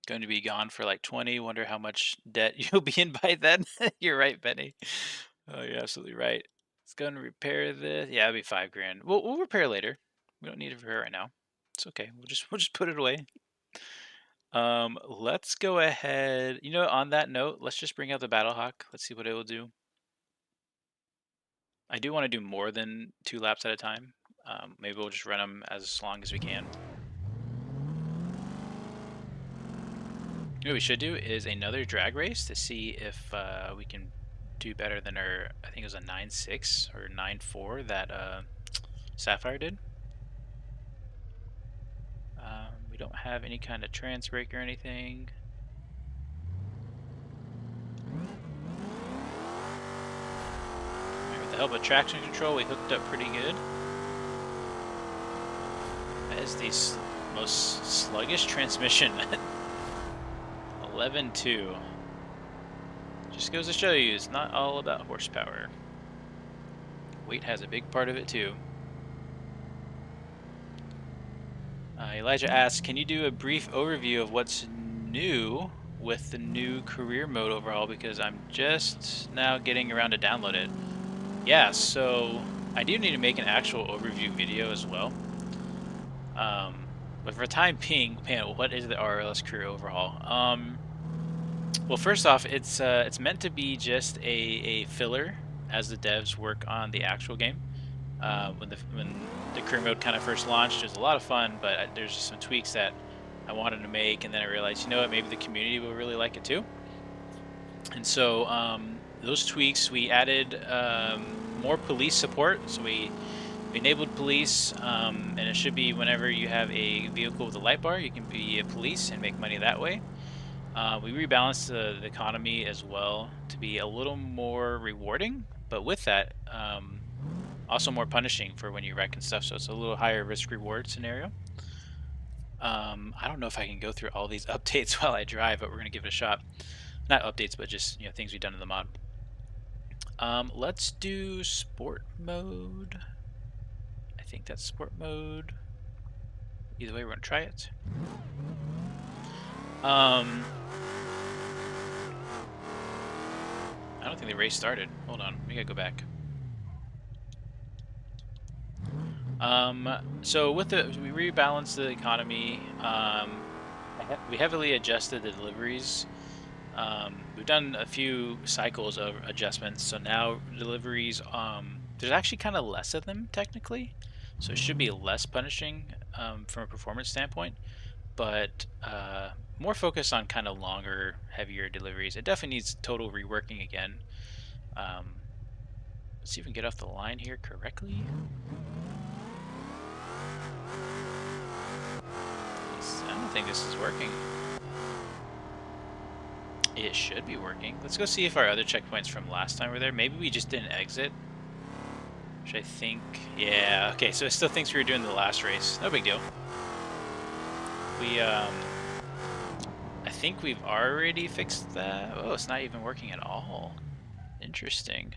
S1: Going to be gone for like 20. Wonder how much debt you'll be in by then. You're right, Benny. Oh, you're absolutely right. Let's go and repair this. Yeah, it'll be 5 grand. We'll repair later. We don't need to repair right now. It's okay. We'll just put it away. Let's go ahead. You know, on that note, let's just bring out the Battlehawk. Let's see what it will do. I do want to do more than 2 laps at a time. Maybe we'll just run them as long as we can. What we should do is another drag race to see if we can do better than our, I think it was a 9.6 or 9.4 that Sapphire did. We don't have any kind of trans brake or anything. With the help of traction control, we hooked up pretty good. That is the most sluggish transmission. 11.2. Just goes to show you, it's not all about horsepower. Weight has a big part of it too. Elijah asks, can you do a brief overview of what's new with the new career mode overhaul, because I'm just now getting around to download it. Yeah, so I do need to make an actual overview video as well. But for the time being, man, what is the RLS crew overhaul? Well, first off, it's meant to be just a filler as the devs work on the actual game. When the career mode kind of first launched, it was a lot of fun, but there's just some tweaks that I wanted to make, and then I realized, you know what, maybe the community will really like it too. And so those tweaks, we added more police support. So we enabled police, and it should be whenever you have a vehicle with a light bar, you can be a police and make money that way. We rebalanced the economy as well to be a little more rewarding, but with that, also more punishing for when you wreck and stuff. So it's a little higher risk reward scenario. I don't know if I can go through all these updates while I drive, but we're gonna give it a shot. Not updates, but just things we've done in the mod. Let's do sport mode. I think that's sport mode. Either way, we're gonna try it. I don't think the race started. Hold on, we gotta go back. So with we rebalanced the economy. We heavily adjusted the deliveries. We've done a few cycles of adjustments, so now deliveries, there's actually kind of less of them technically, so it should be less punishing from a performance standpoint, but more focused on kind of longer, heavier deliveries. It definitely needs total reworking again. Let's see if we can get off the line here correctly. I don't think this is working. It should be working. Let's go see if our other checkpoints from last time were there. Maybe we just didn't exit. Which I think... Yeah, okay, so it still thinks we were doing the last race. No big deal. I think we've already fixed that. Oh, it's not even working at all. Interesting.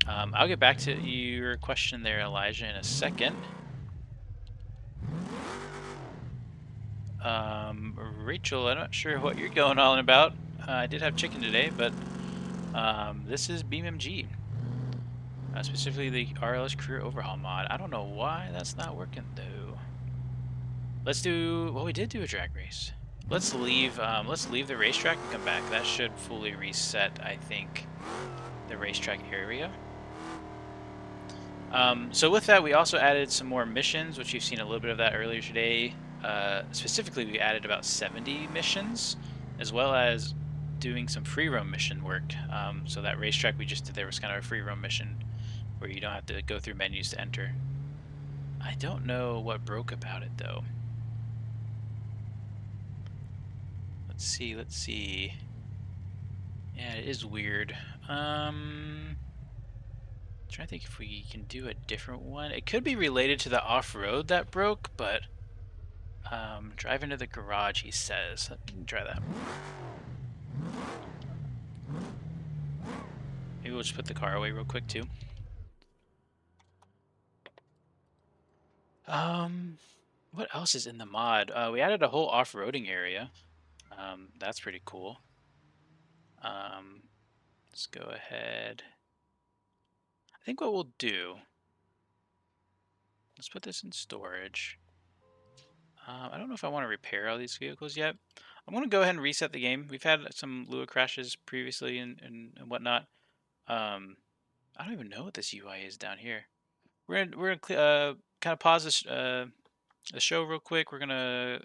S1: I'll get back to your question there, Elijah, in a second. Rachel, I'm not sure what you're going on about. I did have chicken today, but this is BeamNG. Specifically the RLS career overhaul mod. I don't know why that's not working though. Let's do, well, we did do a drag race. Let's leave the racetrack and come back. That should fully reset, I think, the racetrack area. So with that, we also added some more missions, which you've seen a little bit of that earlier today. Specifically, we added about 70 missions, as well as doing some free roam mission work. So that racetrack we just did there was kind of a free roam mission where you don't have to go through menus to enter. I don't know what broke about it though. Let's see. Yeah, it is weird. Trying to think if we can do a different one. It could be related to the off-road that broke, but drive into the garage, he says. Let me try that. Maybe we'll just put the car away real quick too. What else is in the mod? We added a whole off-roading area. That's pretty cool. Let's go ahead. I think what we'll do, let's put this in storage. I don't know if I want to repair all these vehicles yet. I'm going to go ahead and reset the game. We've had some Lua crashes previously and whatnot. I don't even know what this UI is down here. We're gonna kind of pause this the show real quick. I'm gonna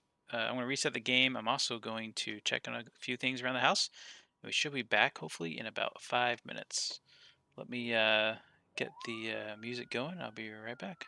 S1: reset the game. I'm also going to check on a few things around the house. We should be back hopefully in about 5 minutes. Let me get the music going. I'll be right back.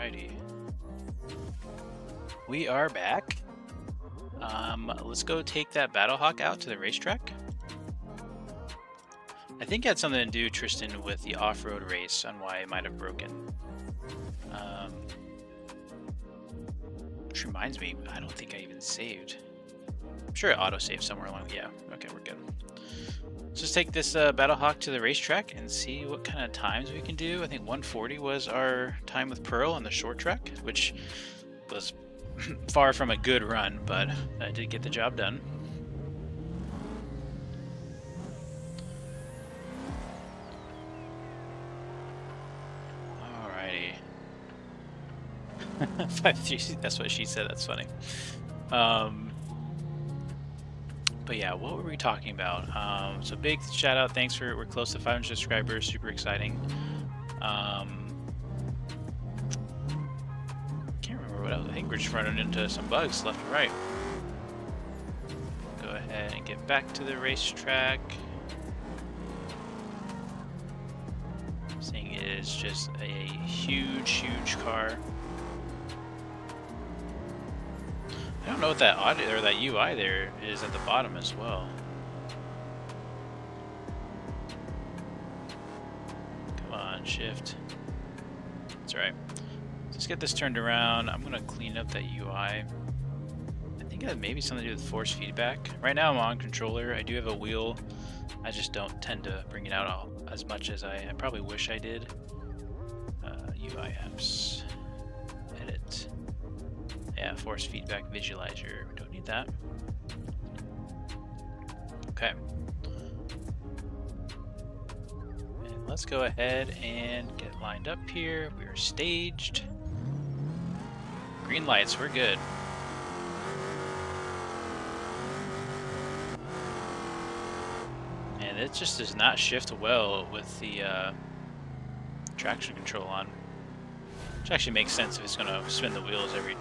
S1: Alrighty. We are back. Let's go take that Battlehawk out to the racetrack. I think it had something to do, Tristan, with the off-road race on why it might have broken. Which reminds me, I don't think I even saved. I'm sure it auto-saved somewhere along. Yeah, okay, we're good. Let's just take this Battlehawk to the racetrack and see what kind of times we can do. I think 140 was our time with Pearl on the short track, which was far from a good run, but I did get the job done. Alrighty. 5-3, that's what she said, that's funny. But yeah, what were we talking about? So big shout out, thanks for, we're close to 500 subscribers, super exciting. Can't remember what else. I think we're just running into some bugs left and right. Go ahead and get back to the racetrack. This thing is just a huge car. I don't know what that audio or that UI there is at the bottom as well. Come on, shift. That's alright. Let's get this turned around. I'm gonna clean up that UI. I think it had maybe something to do with force feedback. Right now I'm on controller. I do have a wheel. I just don't tend to bring it out as much as I probably wish I did. UI apps. Edit. Yeah, force feedback visualizer. We don't need that. Okay. And let's go ahead and get lined up here. We are staged. Green lights, we're good. And it just does not shift well with the traction control on. Which actually makes sense if it's going to spin the wheels every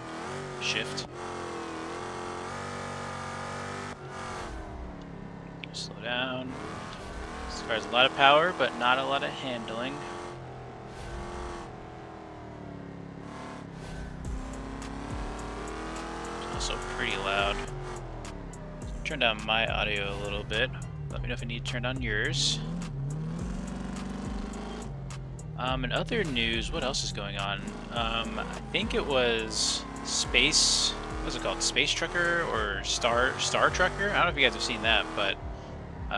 S1: shift. Slow down. This car has a lot of power, but not a lot of handling. It's also pretty loud. Turn down my audio a little bit. Let me know if I need to turn on yours. In other news, what else is going on? I think it was Space, what was it called? Space Trucker or Star Trucker? I don't know if you guys have seen that, but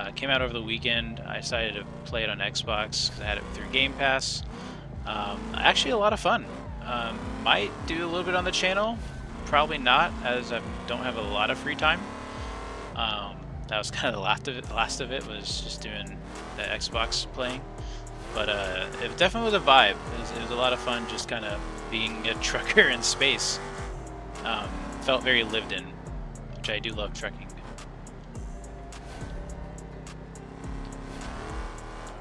S1: it came out over the weekend. I decided to play it on Xbox because I had it through Game Pass. Actually a lot of fun. Might do a little bit on the channel. Probably not, as I don't have a lot of free time. That was kind of the last of it was just doing the Xbox playing. But it definitely was a vibe. It was a lot of fun just kind of being a trucker in space. Felt very lived in, which I do love trucking.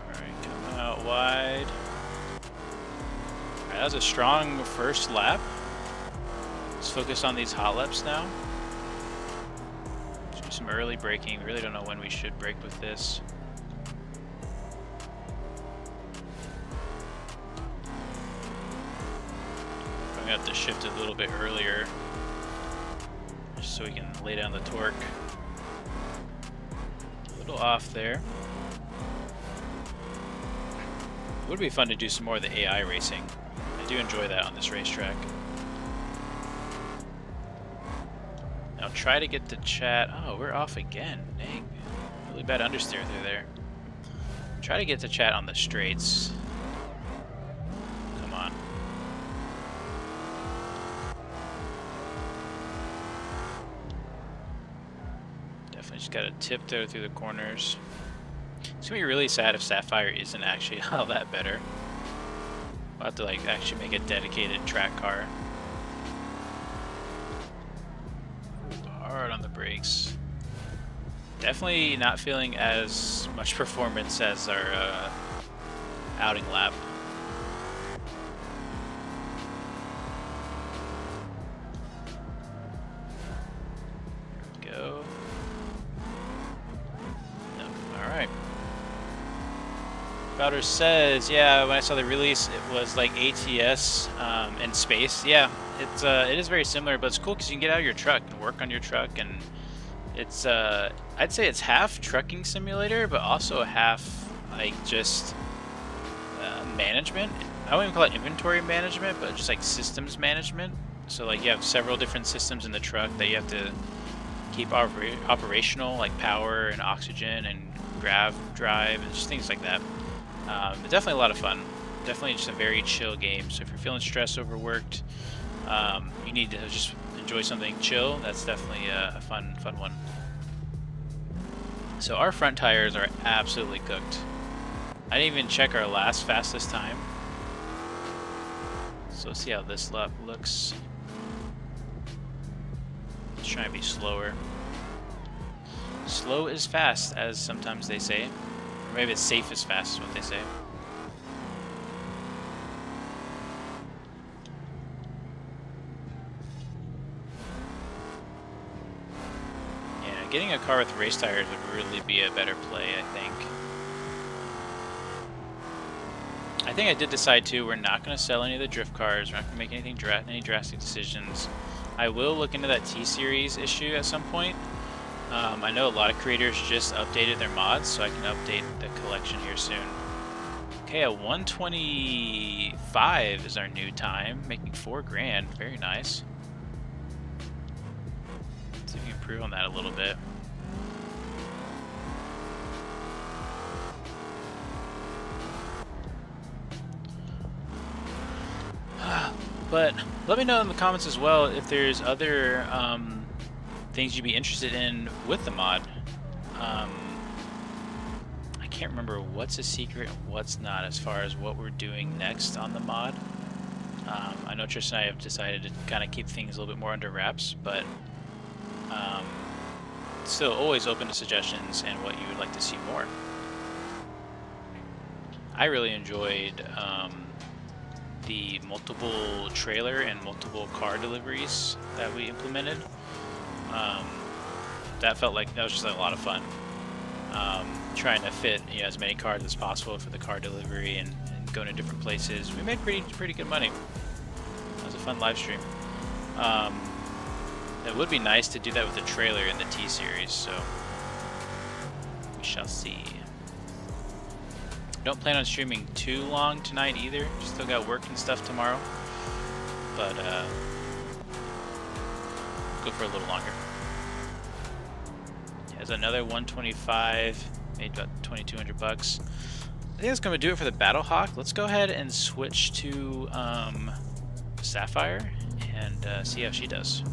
S1: Alright, come out wide. Alright, that was a strong first lap. Let's focus on these hot laps now. Let's do some early braking. We really don't know when we should brake with this. We have to shift it a little bit earlier just so we can lay down the torque. A little off there. It would be fun to do some more of the AI racing. I do enjoy that on this racetrack. Now try to get the chat. Oh, we're off again. Dang. Really bad understeer through there. Try to get the chat on the straights. Come on. Definitely just gotta tiptoe through the corners. It's gonna be really sad if Sapphire isn't actually all that better. We'll have to like actually make a dedicated track car. Hard on the brakes. Definitely not feeling as much performance as our outing lap. Go. No. All right. Router says, yeah, when I saw the release, it was like ATS in space. Yeah, it is very similar, but it's cool because you can get out of your truck and work on your truck, and it's I'd say it's half trucking simulator, but also half like just management. I don't even call it inventory management, but just like systems management. So like you have several different systems in the truck that you have to keep operational, like power and oxygen and grav drive and just things like that. It's definitely a lot of fun. Definitely just a very chill game. So if you're feeling stressed, overworked, you need to just enjoy something chill. That's definitely a fun one. So our front tires are absolutely cooked. I didn't even check our last fastest time. So let's see how this lap looks. Let's try and be slower. Slow is fast, as sometimes they say. Or maybe it's safe is fast is what they say. Yeah, getting a car with race tires would really be a better play, I think. I think I did decide too, we're not going to sell any of the drift cars, we're not going to make any drastic decisions. I will look into that T-Series issue at some point. I know a lot of creators just updated their mods, so I can update the collection here soon. Okay, a 125 is our new time, making 4 grand. Very nice. Let's see if we can improve on that a little bit. But let me know in the comments as well if there's other things you'd be interested in with the mod. I can't remember what's a secret and what's not as far as what we're doing next on the mod. I know Tristan and I have decided to kind of keep things a little bit more under wraps, but still always open to suggestions and what you would like to see more. I really enjoyed the multiple trailer and multiple car deliveries that we implemented. That felt like that was just a lot of fun. Trying to fit as many cars as possible for the car delivery and going to different places. We made pretty good money. That was a fun live stream. It would be nice to do that with the trailer in the T-Series, so we shall see. Don't plan on streaming too long tonight either. Still got work and stuff tomorrow, but go for a little longer. Has another 125, made about 2,200 bucks. I think that's gonna do it for the Battlehawk. Let's go ahead and switch to Sapphire and see how she does.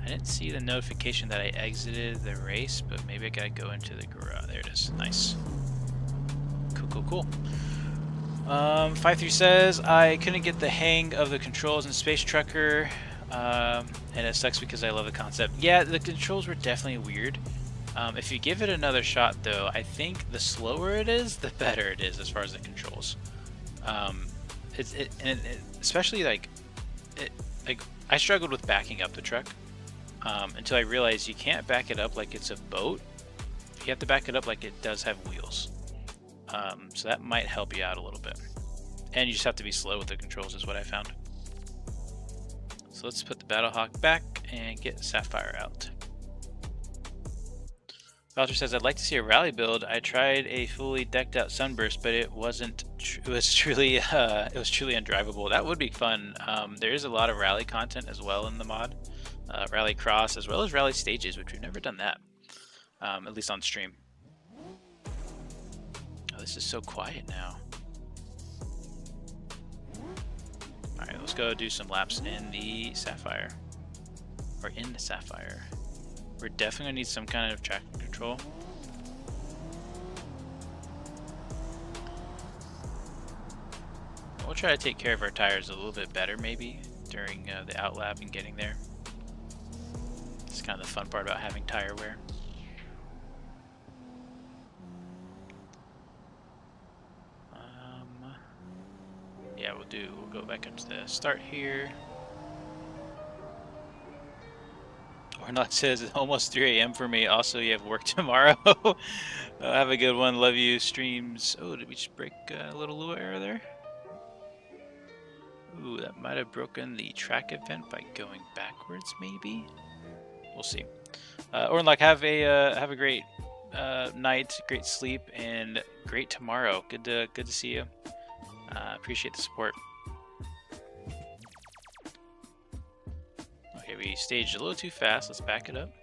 S1: I didn't see the notification that I exited the race, but maybe I gotta go into the garage. There it is. Nice. Cool. 53 says, I couldn't get the hang of the controls in Space Trucker, and it sucks because I love the concept. Yeah, the controls were definitely weird. If you give it another shot, though, I think the slower it is, the better it is as far as the controls. Especially like I struggled with backing up the truck. Until I realized you can't back it up like it's a boat. You have to back it up like it does have wheels. So that might help you out a little bit. And you just have to be slow with the controls is what I found. So let's put the Battlehawk back and get Sapphire out. Valter says, I'd like to see a rally build. I tried a fully decked out Sunburst, but it wasn't. It was truly undrivable. That would be fun. There is a lot of rally content as well in the mod. Rally Cross as well as Rally Stages, which we've never done that, at least on stream. Oh, this is so quiet now. Alright, let's go do some laps in the Sapphire. We're definitely going to need some kind of traction control. We'll try to take care of our tires a little bit better maybe during the outlap and getting there. It's kind of the fun part about having tire wear. Yeah, we'll go back up to the start here. Warnock says it's almost 3 a.m. for me. Also, you have work tomorrow. Have a good one. Love you. Streams. Oh, did we just break a little Lua error there? Ooh, that might have broken the track event by going backwards, maybe? We'll see. Ornlock, have a great night, great sleep, and great tomorrow. Good to see you. Appreciate the support. Okay, we staged a little too fast. Let's back it up.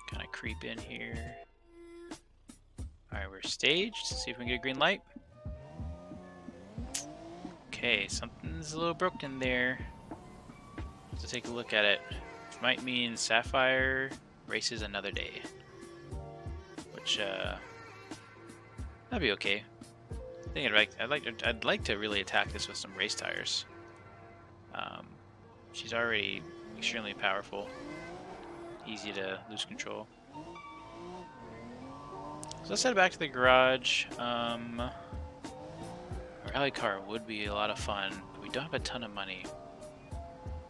S1: Kind of creep in here. Alright, we're staged. Let's see if we can get a green light. Okay, something's a little broken there. Let's take a look at it. Which might mean Sapphire races another day. Which, that'd be okay. I think I'd like to really attack this with some race tires. She's already extremely powerful. Easy to lose control. So let's head back to the garage. A rally car would be a lot of fun, but we don't have a ton of money.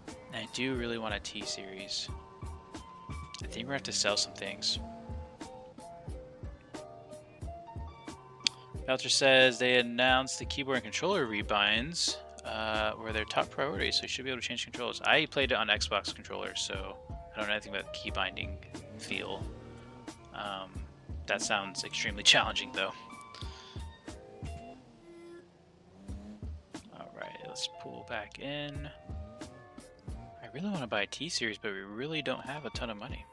S1: And I do really want a T-Series. I think we're gonna have to sell some things. Belcher says they announced the keyboard and controller rebinds were their top priority, so you should be able to change controls. I played it on Xbox controller, so I don't know anything about the key binding feel. That sounds extremely challenging, though. Alright, let's pull back in. I really want to buy a T-Series, but we really don't have a ton of money.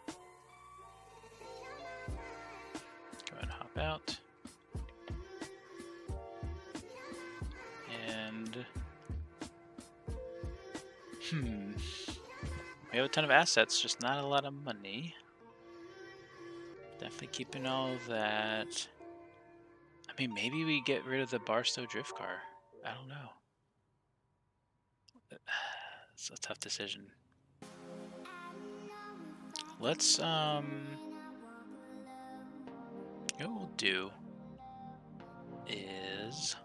S1: Go ahead and hop out. And... we have a ton of assets, just not a lot of money. Definitely keeping all of that. I mean, maybe we get rid of the Barstow drift car. I don't know. It's a tough decision. Let's, you know what we'll do is...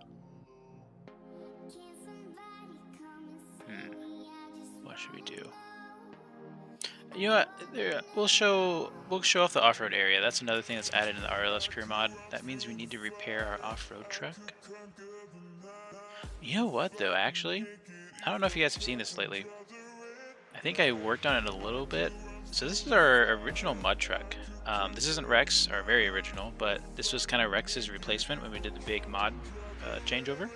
S1: what should we do? You know what? We'll show off the off-road area. That's another thing that's added in the RLS career mod. That means we need to repair our off-road truck. You know what, though? Actually, I don't know if you guys have seen this lately. I think I worked on it a little bit. So this is our original mud truck. This isn't Rex, our very original, but this was kind of Rex's replacement when we did the big mod changeover.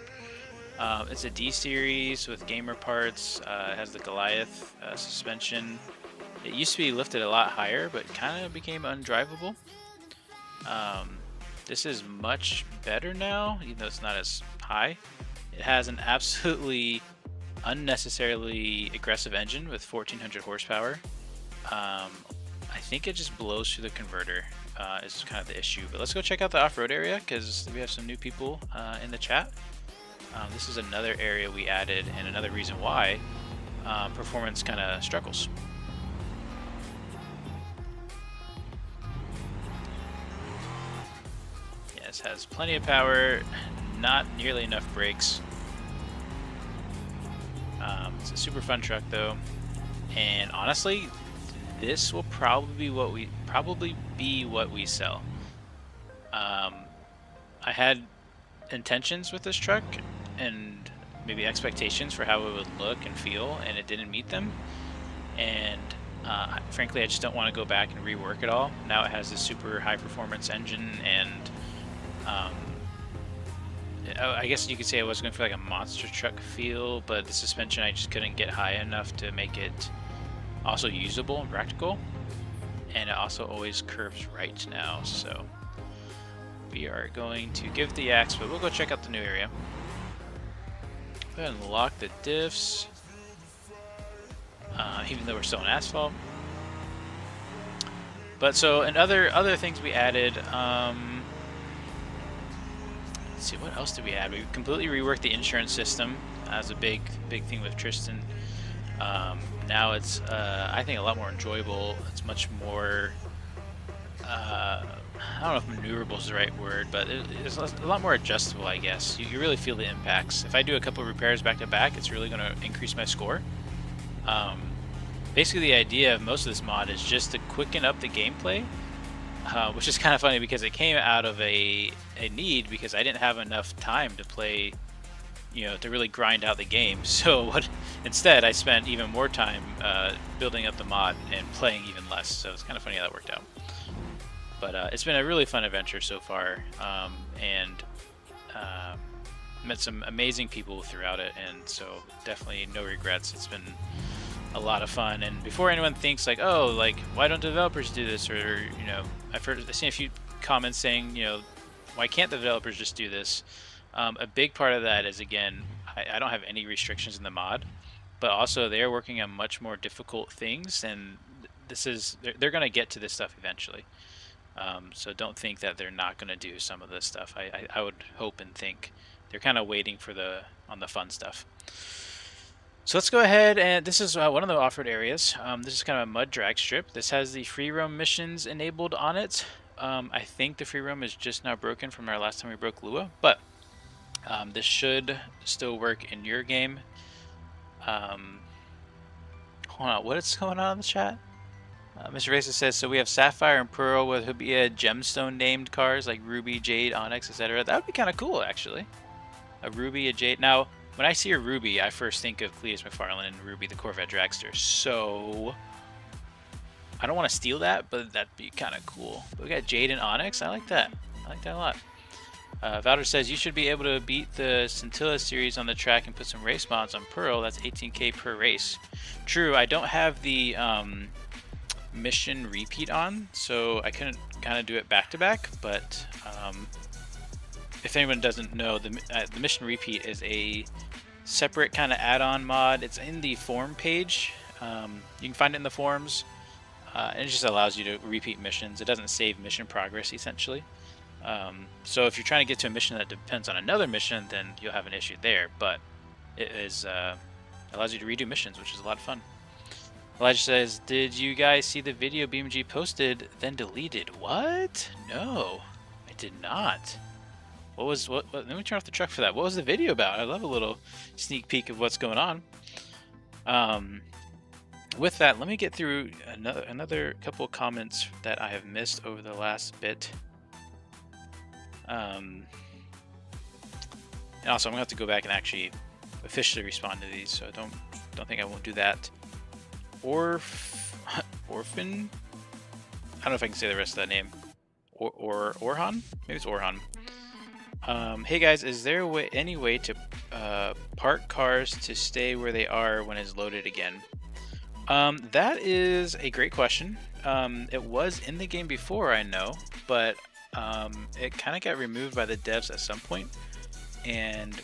S1: It's a D-Series with gamer parts. It has the Goliath suspension. It used to be lifted a lot higher, but kind of became undrivable. This is much better now, even though it's not as high. It has an absolutely unnecessarily aggressive engine with 1400 horsepower. I think it just blows through the converter is kind of the issue. But let's go check out the off-road area because we have some new people in the chat. This is another area we added and another reason why performance kind of struggles. Yes, has plenty of power, not nearly enough brakes. It's a super fun truck though, and honestly, this will probably be what we sell. I had intentions with this truck and maybe expectations for how it would look and feel, and it didn't meet them. And frankly, I just don't want to go back and rework it all. Now it has this super high performance engine, and I guess you could say I was going for like a monster truck feel, but the suspension I just couldn't get high enough to make it also usable and practical. And it also always curves right now, so we are going to give the axe, but we'll go check out the new area. Go ahead and lock the diffs, even though we're still on asphalt. But so, and other things we added. Let's see, what else did we add? We completely reworked the insurance system as a big thing with Tristan. Now it's, I think, a lot more enjoyable. It's much more I don't know if maneuverable is the right word, but it's a lot more adjustable, I guess. You really feel the impacts. If I do a couple of repairs back to back, it's really going to increase my score. Basically, the idea of most of this mod is just to quicken up the gameplay, which is kind of funny because it came out of a need because I didn't have enough time to play, to really grind out the game. So instead, I spent even more time building up the mod and playing even less. So it's kind of funny how that worked out. But it's been a really fun adventure so far, and met some amazing people throughout it, and so definitely no regrets. It's been a lot of fun. And before anyone thinks like, oh, like why don't developers do this, or I've seen a few comments saying, why can't the developers just do this? A big part of that is, again, I don't have any restrictions in the mod, but also they're working on much more difficult things, and they're going to get to this stuff eventually. So don't think that they're not going to do some of this stuff. I would hope and think they're kind of waiting for on the fun stuff. So let's go ahead, and this is one of the off-road areas. This is kind of a mud drag strip. This has the free roam missions enabled on it. I think the free roam is just now broken from our last time we broke Lua, but this should still work in your game. Hold on, what is going on in the chat? Mr. Raceless says, so we have Sapphire and Pearl with Hubia gemstone named cars like Ruby, Jade, Onyx, etc. That would be kind of cool, actually. A Ruby, a Jade. Now, when I see a Ruby, I first think of Cletus McFarlane and Ruby the Corvette Dragster. So I don't want to steal that, but that'd be kind of cool. But we got Jade and Onyx. I like that. I like that a lot. Valder says, you should be able to beat the Scintilla series on the track and put some race mods on Pearl. That's 18k per race. True, I don't have the mission repeat on, so I couldn't kind of do it back to back, but if anyone doesn't know, the mission repeat is a separate kind of add-on mod. It's in the forum page. You can find it in the forums, and it just allows you to repeat missions. It doesn't save mission progress, essentially. So if you're trying to get to a mission that depends on another mission, then you'll have an issue there, but it allows you to redo missions, which is a lot of fun. Elijah says, did you guys see the video BeamNG posted, then deleted? What? No, I did not. What? Let me turn off the truck for that. What was the video about? I love a little sneak peek of what's going on. With that, let me get through another couple of comments that I have missed over the last bit. And also, I'm gonna have to go back and actually officially respond to these, so don't think I won't do that. Orphan? I don't know if I can say the rest of that name. Orhan? Maybe it's Orhan. Hey guys, is there any way to park cars to stay where they are when it's loaded again? That is a great question. It was in the game before, I know, but it kind of got removed by the devs at some point. And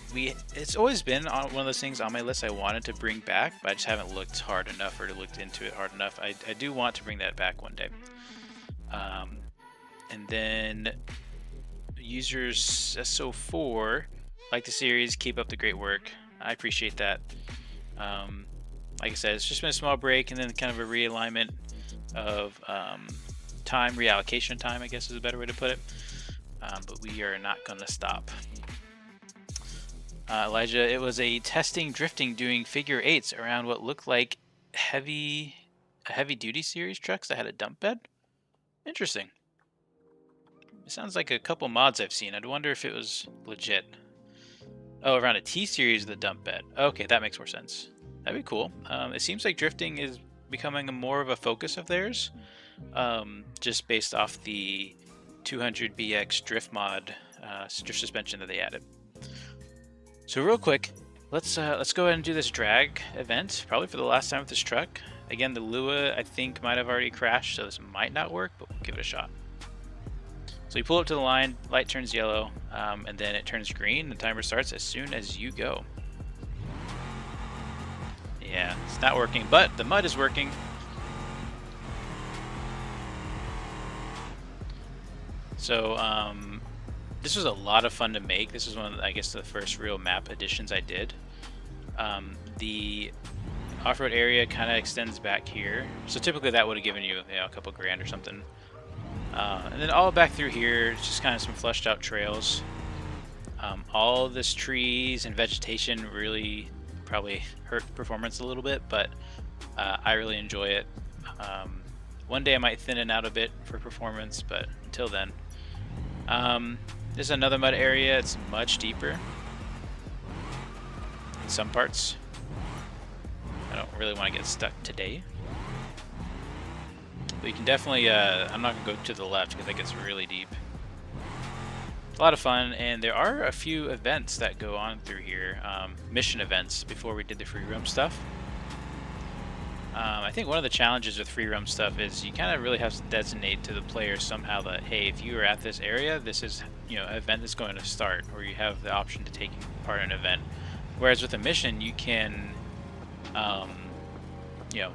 S1: it's always been on one of those things on my list I wanted to bring back, but I just haven't looked hard enough or looked into it hard enough. I do want to bring that back one day. And then users SO4 like the series, keep up the great work. I appreciate that. Like I said, it's just been a small break and then kind of a realignment of time, reallocation time, I guess is a better way to put it. But we are not going to stop. Elijah, it was a testing drifting doing figure eights around what looked like a heavy duty series trucks that had a dump bed. Interesting. It sounds like a couple mods I've seen. I'd wonder if it was legit. Oh, around a T series with a dump bed. Okay, that makes more sense. That'd be cool. It seems like drifting is becoming more of a focus of theirs, just based off the 200BX drift mod, drift suspension that they added. So real quick, let's go ahead and do this drag event, probably for the last time with this truck. Again, the Lua I think might have already crashed, so this might not work, but we'll give it a shot. So you pull up to the line, light turns yellow, and then it turns green. The timer starts as soon as you go. Yeah, it's not working, but the mud is working. So this was a lot of fun to make. This was one of, I guess, the first real map additions I did. The off-road area kind of extends back here. So typically that would have given you, a couple grand or something. And then all back through here, it's just kind of some fleshed out trails. All this trees and vegetation really probably hurt performance a little bit, but I really enjoy it. One day I might thin it out a bit for performance, but until then. There's another mud area. It's much deeper in some parts. I don't really want to get stuck today. But you can definitely, I'm not going to go to the left because that gets really deep. It's a lot of fun, and there are a few events that go on through here. Mission events before we did the free roam stuff. I think one of the challenges with free roam stuff is you kind of really have to designate to the player somehow that, hey, if you are at this area, this is, you know, an event that's going to start, or you have the option to take part in an event. Whereas with a mission, you can, you know,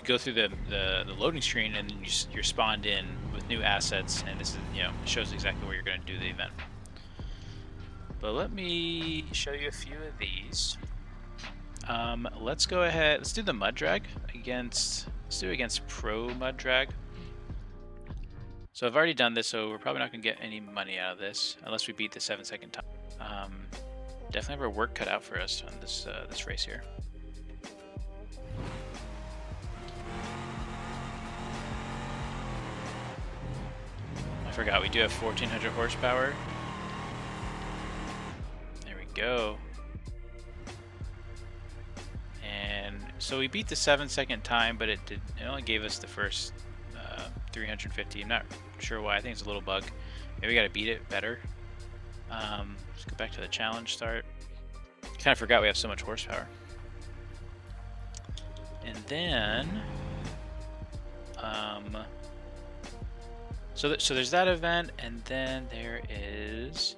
S1: go through the loading screen and then you're spawned in with new assets, and this is, you know, shows exactly where you're going to do the event. But let me show you a few of these. Let's go ahead, let's do the mud drag against, let's do it against pro mud drag. So I've already done this, so we're probably not going to get any money out of this unless we beat the 7-second time. Definitely have our work cut out for us on this this race here. I forgot we do have 1400 horsepower. There we go. And so we beat the 7-second time, but it only gave us the first 350. I'm not sure why. I think it's a little bug. Maybe we got to beat it better. Let's go back to the challenge start. Kind of forgot we have so much horsepower. And then, so there's that event, and then there is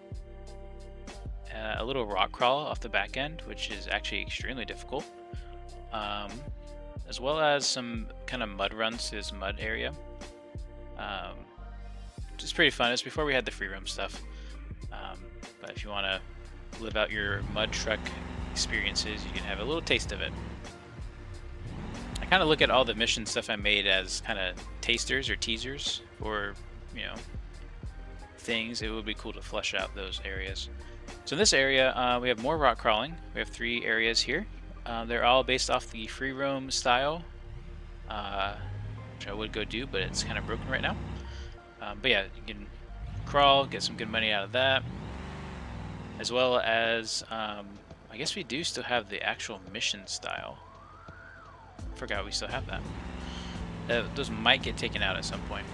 S1: a little rock crawl off the back end, which is actually extremely difficult. As well as some kind of mud runs to this mud area. Which is pretty fun. It's before we had the free roam stuff. But if you want to live out your mud truck experiences, you can have a little taste of it. I kind of look at all the mission stuff I made as kind of tasters or teasers for, you know, things. It would be cool to flesh out those areas. So in this area, we have more rock crawling. We have 3 areas here. They're all based off the free roam style, which I would go do, but it's kind of broken right now. But yeah, you can crawl, get some good money out of that, as well as I guess we do still have the actual mission style. Forgot we still have that. Those might get taken out at some point.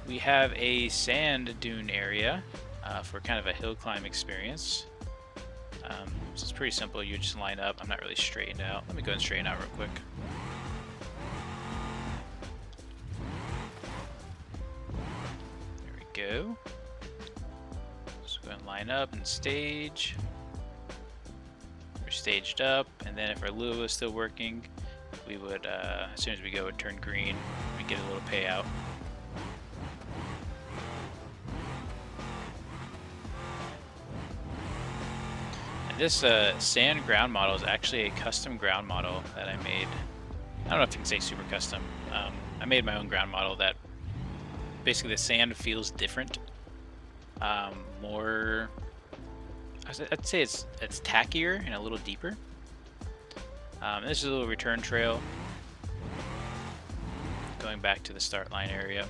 S1: We have a sand dune area for kind of a hill climb experience. So it's pretty simple. You just line up. I'm not really straightened out. Let me go ahead and straighten out real quick. There we go. So go ahead and line up and stage. We're staged up, and then if our lure is still working, we would, as soon as we go, it would turn green. We get a little payout. This sand ground model is actually a custom ground model that I made. I don't know if you can say super custom. I made my own ground model that basically the sand feels different. More, I'd say it's tackier and a little deeper. This is a little return trail going back to the start line area.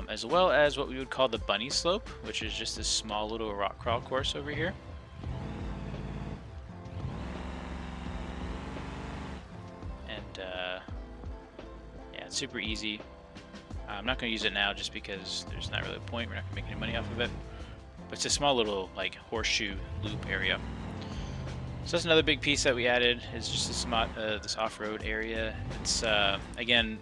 S1: As well as what we would call the bunny slope, which is just this small little rock crawl course over here. Yeah, it's super easy. I'm not going to use it now just because there's not really a point. We're not going to make any money off of it. But it's a small little like horseshoe loop area. So that's another big piece that we added, is just this off-road area. It's again,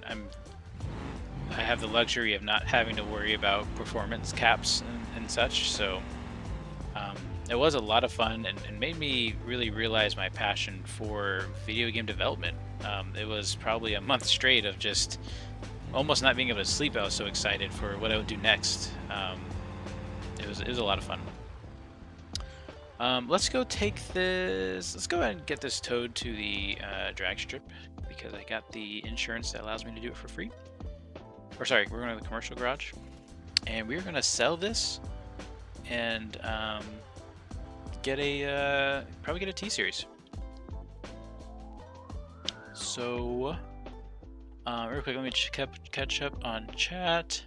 S1: I have the luxury of not having to worry about performance caps and such. So it was a lot of fun and made me really realize my passion for video game development. It was probably a month straight of just almost not being able to sleep. I was so excited for what I would do next. It was a lot of fun. Let's go take this. Let's go ahead and get this towed to the drag strip because I got the insurance that allows me to do it for free. or sorry, we're going to the commercial garage, and we're going to sell this and get a probably get a T series. So real quick, let me catch up on chat.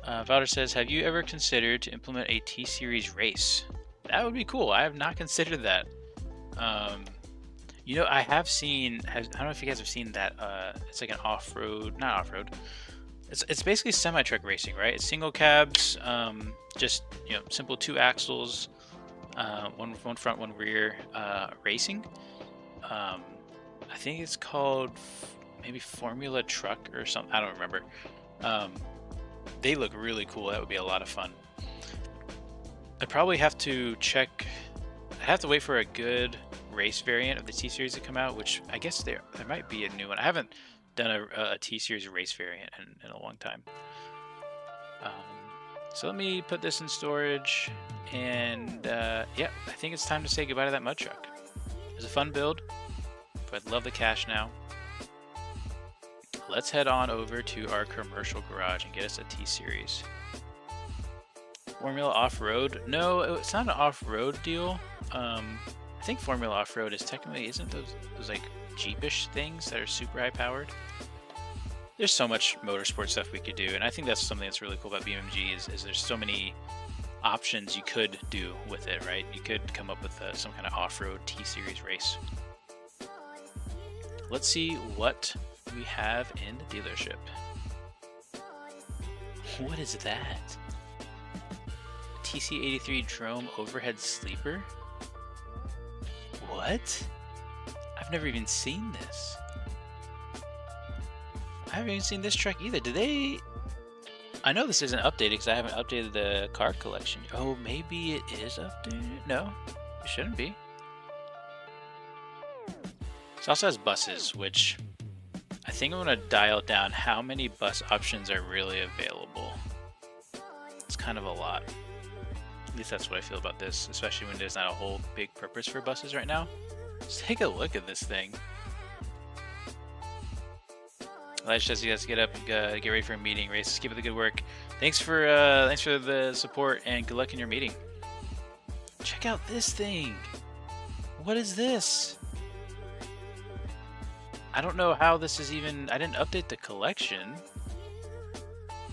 S1: Valder says, have you ever considered to implement a T series race? That would be cool. I have not considered that. You know, I have seen, I don't know if you guys have seen that, it's like an off-road, not off-road, it's basically semi-truck racing, right? It's single cabs, just, you know, simple 2 axles, one front, one rear, racing. I think it's called maybe Formula Truck or something, I don't remember. They look really cool. That would be a lot of fun. I'd probably have to check, I'd have to wait for a good race variant of the T series to come out, which I guess there might be a new one. I haven't done a T series race variant in a long time. So let me put this in storage, and yeah, I think it's time to say goodbye to that mud truck. It was a fun build, but I'd love the cash now. Let's head on over to our commercial garage and get us a T series. Formula off-road? No, it's not an off-road deal. I think Formula Off-Road is technically, isn't those like Jeepish things that are super high powered? There's so much motorsport stuff we could do, and I think that's something that's really cool about BeamNG is there's so many options you could do with it, right? You could come up with some kind of off-road T-Series race. Let's see what we have in the dealership. What is that? TC-83 Drome overhead sleeper? What? I've never even seen this. I haven't even seen this truck either. Did they... I know this isn't updated because I haven't updated the car collection. Oh, maybe it is updated? No, it shouldn't be. It also has buses, which I think I'm going to dial down how many bus options are really available. It's kind of a lot. At least that's what I feel about this, especially when there's not a whole big purpose for buses right now. Just take a look at this thing. Elijah says you guys get up and get ready for a meeting. Race, keep up the good work. Thanks for the support and good luck in your meeting. Check out this thing. What is this? I don't know how this is even. I didn't update the collection,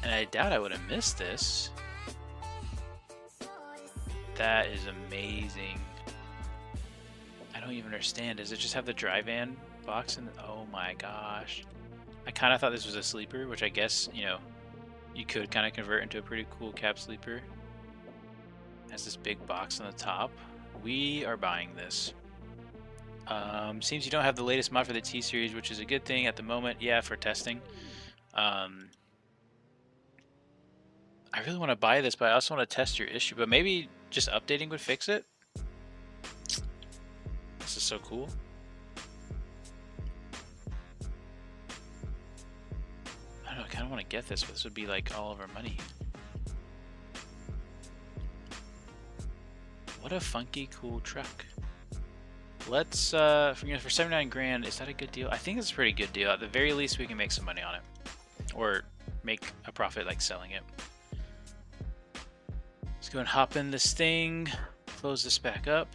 S1: and I doubt I would have missed this. That is amazing. I don't even understand. Does it just have the dry van box in? Oh my gosh. I kind of thought this was a sleeper, which I guess, you know, you could kind of convert into a pretty cool cab sleeper. It has this big box on the top. We are buying this. Seems you don't have the latest mod for the T-Series, which is a good thing at the moment. Yeah, for testing. I really want to buy this, but I also want to test your issue. But maybe just updating would fix it. This is so cool. I don't know, I kind of want to get this, but this would be like all of our money. What a funky, cool truck. Let's, for 79 grand, is that a good deal? I think it's a pretty good deal. At the very least, we can make some money on it. Or make a profit like selling it. Let's go and hop in this thing, close this back up.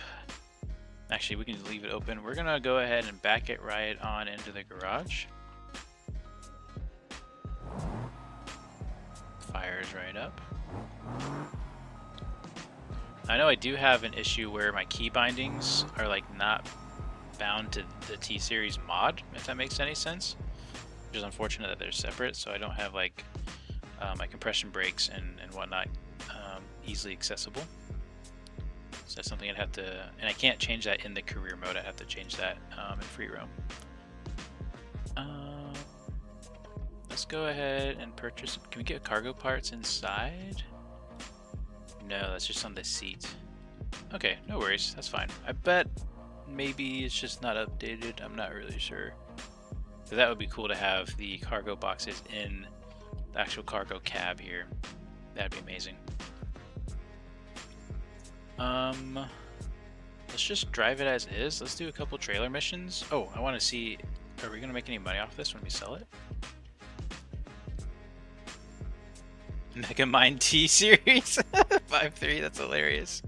S1: Actually, we can just leave it open. We're gonna go ahead and back it right on into the garage. Fires right up. I know I do have an issue where my key bindings are like not bound to the T-Series mod, if that makes any sense. Which is unfortunate that they're separate, so I don't have like my compression brakes and whatnot easily accessible. So that's something I'd have to, and I can't change that in the career mode. I have to change that in free roam. Let's go ahead and purchase. Can we get cargo parts inside? No, that's just on the seat. Okay, no worries. That's fine. I bet maybe it's just not updated. I'm not really sure. So that would be cool to have the cargo boxes in the actual cargo cab here. That'd be amazing. Let's just drive it as is. Let's do a couple trailer missions. Oh, I want to see, are we going to make any money off this when we sell it? Mega Mind T series 5-3. That's hilarious.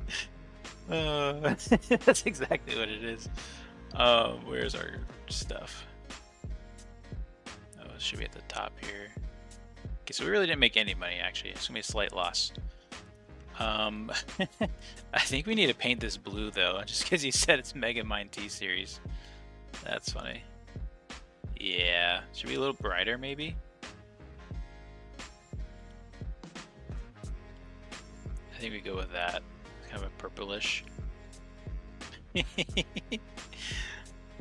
S1: That's exactly what it is. Where's our stuff? Oh, it should be at the top here. Okay, so we really didn't make any money actually. It's gonna be a slight loss. I think we need to paint this blue though, just because you said it's Mega Mind T series. That's funny. Yeah, should be a little brighter maybe. I think we go with that. Kind of a purplish.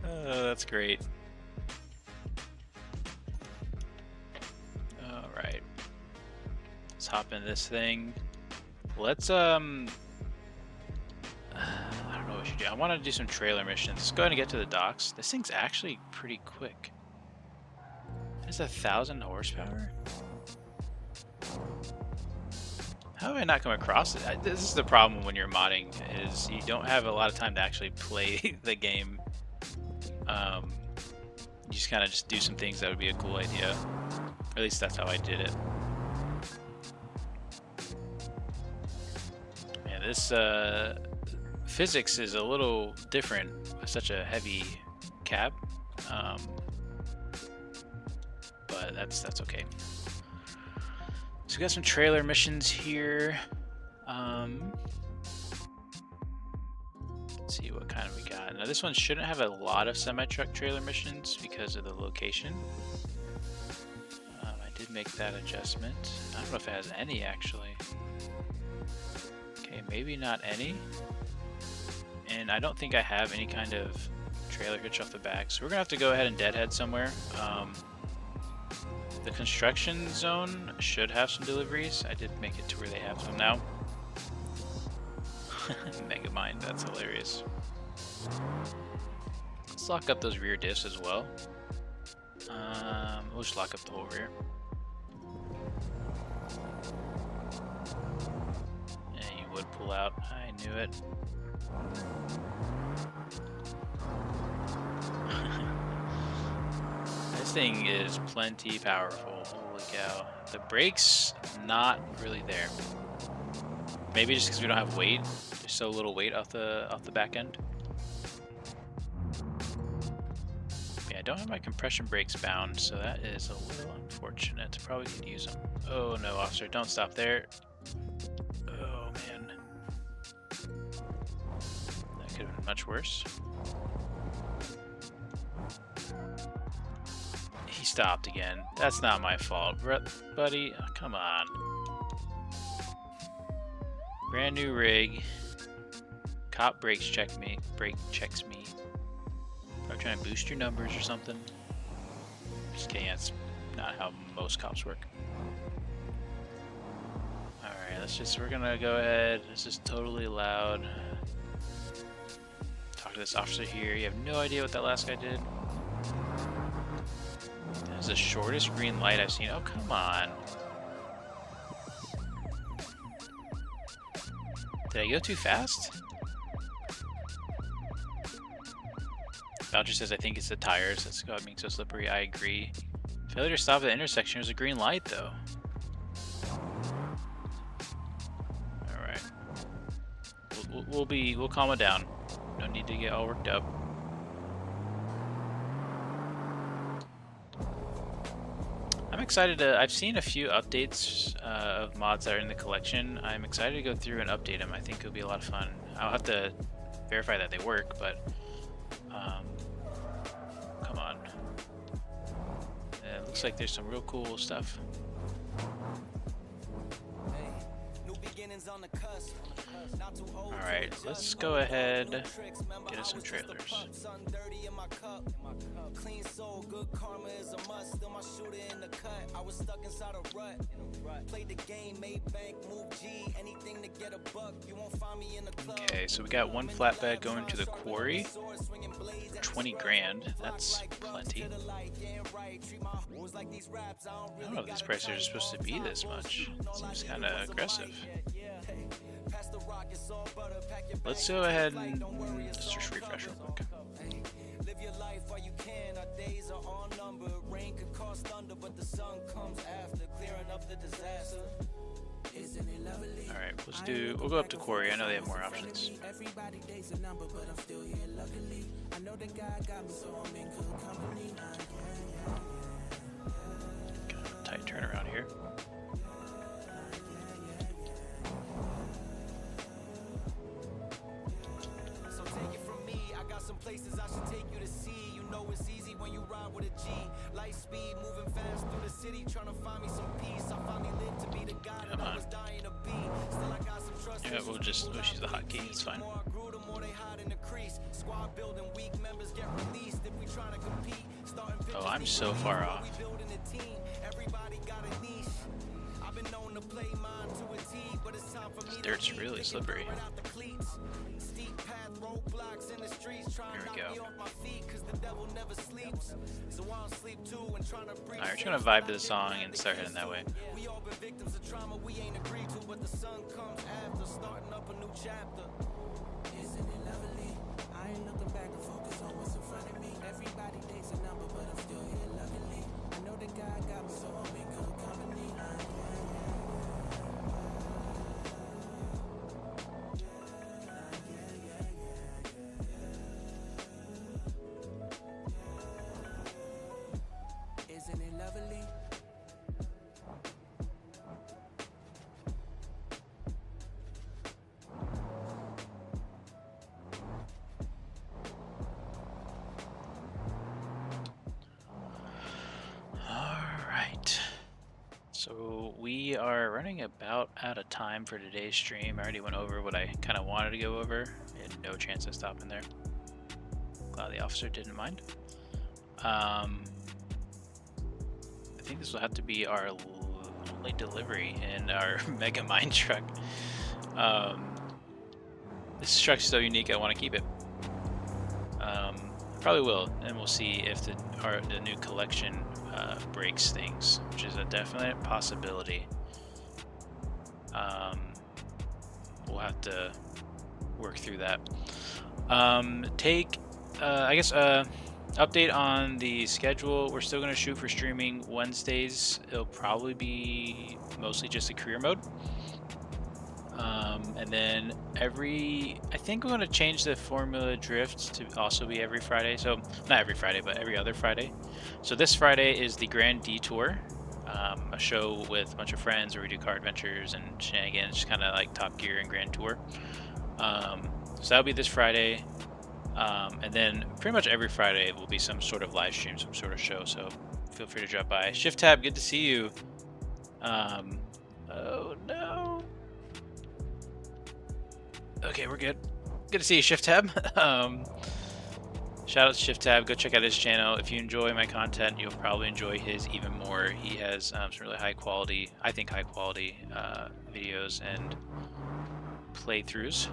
S1: Oh, that's great. All right, let's hop in this thing. Let's I don't know what we should do. I want to do some trailer missions. Let's go ahead and get to the docks. This thing's actually pretty quick. It's 1,000 horsepower. How have I not come across it? This is the problem when you're modding, is you don't have a lot of time to actually play the game. You just kind of just do some things that would be a cool idea. Or at least that's how I did it. Yeah, this physics is a little different with such a heavy cab, but that's okay. So we got some trailer missions here. Let's see what kind we got. Now this one shouldn't have a lot of semi-truck trailer missions because of the location. I did make that adjustment. I don't know if it has any actually. Okay, maybe not any. And I don't think I have any kind of trailer hitch off the back, so we're gonna have to go ahead and deadhead somewhere. The construction zone should have some deliveries. I did make it to where they have some now. Mega Mind, that's hilarious. Let's lock up those rear diffs as well. We'll just lock up the whole rear. And you would pull out. I knew it. This thing is plenty powerful. Holy cow. The brakes, not really there. Maybe just because we don't have weight. There's so little weight off the back end. Yeah, I don't have my compression brakes bound, so that is a little unfortunate. Probably could use them. Oh no, officer, don't stop there. Oh man. That could have been much worse. He stopped again. That's not my fault, buddy. Oh, come on. Brand new rig. Cop brakes check me. Brake checks me. Probably trying to boost your numbers or something. Just kidding. That's not how most cops work. All right, we're gonna go ahead. This is totally loud. Talk to this officer here. You have no idea what that last guy did. That is the shortest green light I've seen. Oh, come on. Did I go too fast? Voucher says, I think it's the tires. That's what makes it so slippery. I agree. Failure to stop at the intersection. There's a green light, though. Alright. We'll calm it down. No need to get all worked up. I'm excited to, I've seen a few updates of mods that are in the collection. I'm excited to go through and update them. I think it'll be a lot of fun. I'll have to verify that they work, but come on. It looks like there's some real cool stuff. Alright, let's go ahead, get us some trailers. Clean soul, good karma is a must. Still my shooter in the cut. I was stuck inside a rut. Played the game, made bank, move G, anything to get a buck. You won't find me in the club. Okay, so we got one flatbed going to the quarry for 20 grand. That's plenty. I don't know if these prices are supposed to be this much. Seems kind of aggressive. Let's go ahead and just refresh real quick. Live your life while you can. Our days are all numbered. Rain could cause thunder, but the sun comes after, clearing up the disaster. All right, we'll go up to Quarry. I know they have more options. Tight turnaround here.
S2: So take it from me, I got some places I should take you to see. You know it's easy when you ride with a G. Light speed, moving fast through the city, trying to find me some peace. I finally lived to be the guy that I was dying to be. Still I got some trust.
S1: Yeah, we'll use the hotkey, it's fine. Oh, I'm so far off. This dirt's really slippery. Here we go. Alright, we're just gonna vibe to the song and start heading that way. So we are running about out of time for today's stream. I already went over what I kind of wanted to go over. I had no chance of stopping there. Glad the officer didn't mind. I think this will have to be our only delivery in our Mega Mine truck. This truck's so unique, I want to keep it. Probably will, and we'll see if the new collection breaks things, which is a definite possibility. We'll have to work through that. Update on the schedule. We're still going to shoot for streaming Wednesdays. It'll probably be mostly just a career mode. And then I think we're going to change the Formula Drift to also be every Friday. So not every Friday, but every other Friday. So this Friday is the Grand Detour, a show with a bunch of friends where we do car adventures and shenanigans, just kind of like Top Gear and Grand Tour. So that'll be this Friday. And then pretty much every Friday will be some sort of live stream, some sort of show. So feel free to drop by. Shift Tab, good to see you. Oh no. Okay, we're good. Good to see you, Shift Tab. Shout out to Shift Tab. Go check out his channel. If you enjoy my content, you'll probably enjoy his even more. He has some really high quality, I think high quality videos and playthroughs.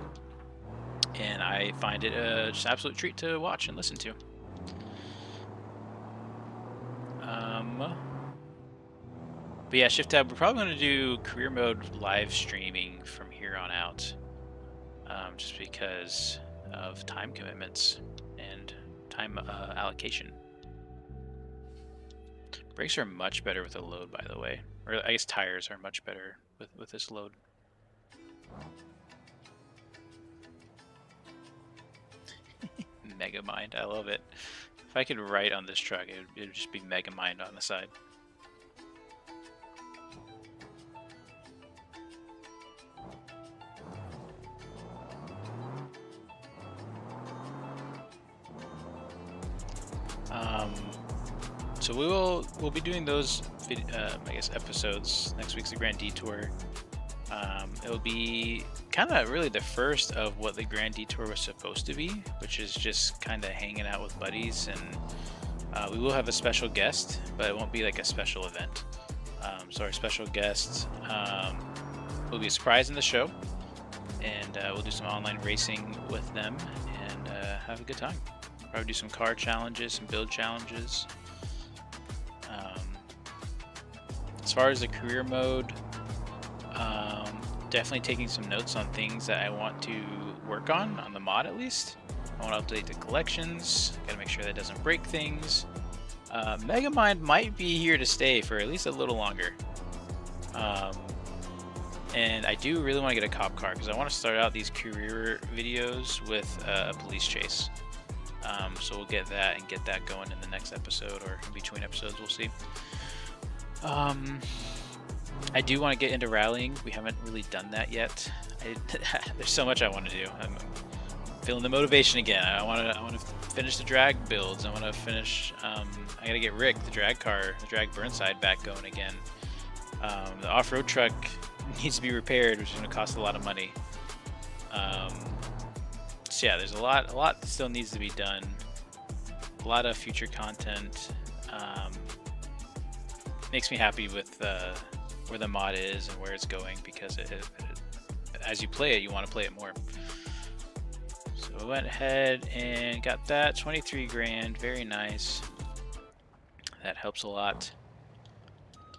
S1: And I find it just an absolute treat to watch and listen to. But yeah, Shift Tab, we're probably going to do career mode live streaming from here on out. Just because of time commitments and time allocation. Brakes are much better with a load, by the way. Or I guess tires are much better with this load. Mega Mind, I love it. If I could write on this truck, it would just be Mega Mind on the side. So we'll be doing those I guess episodes. Next week's the Grand Detour. It'll be kind of really the first of what the Grand Detour was supposed to be, which is just kind of hanging out with buddies, and we will have a special guest, but it won't be like a special event. So our special guest will be a surprise in the show, and we'll do some online racing with them and have a good time. Probably do some car challenges, some build challenges. As far as the career mode, definitely taking some notes on things that I want to work on the mod at least. I want to update the collections, gotta make sure that doesn't break things. Megamind might be here to stay for at least a little longer. And I do really want to get a cop car because I want to start out these career videos with a police chase. So we'll get that and get that going in the next episode or in between episodes. We'll see. I do want to get into rallying. We haven't really done that yet. There's so much I want to do. I'm feeling the motivation again. I want to finish the drag builds. I want to finish. I gotta get Rick, the drag Burnside, back going again. The off-road truck needs to be repaired, which is going to cost a lot of money. So yeah, there's a lot that still needs to be done. A lot of future content. Makes me happy with where the mod is and where it's going, because as you play it, you want to play it more. So I went ahead and got that 23 grand. Very nice. That helps a lot.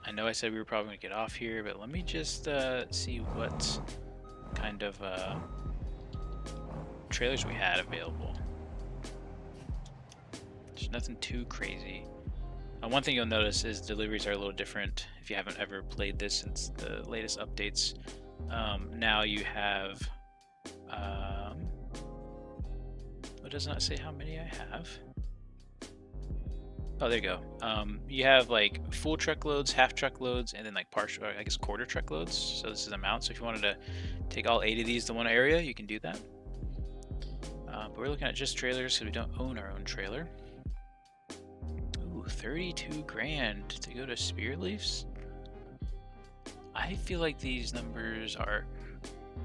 S1: I know I said we were probably going to get off here, but let me just see what kind of trailers we had available. There's nothing too crazy. One thing you'll notice is deliveries are a little different if you haven't ever played this since the latest updates. Now you have... it does not say how many I have. Oh, there you go. You have like full truckloads, half truckloads, and then like partial, I guess quarter truckloads. So this is the amount. So if you wanted to take all 8 of these to one area, you can do that. But we're looking at just trailers because we don't own our own trailer. Ooh, 32 grand to go to Spirit Leafs. I feel like these numbers are,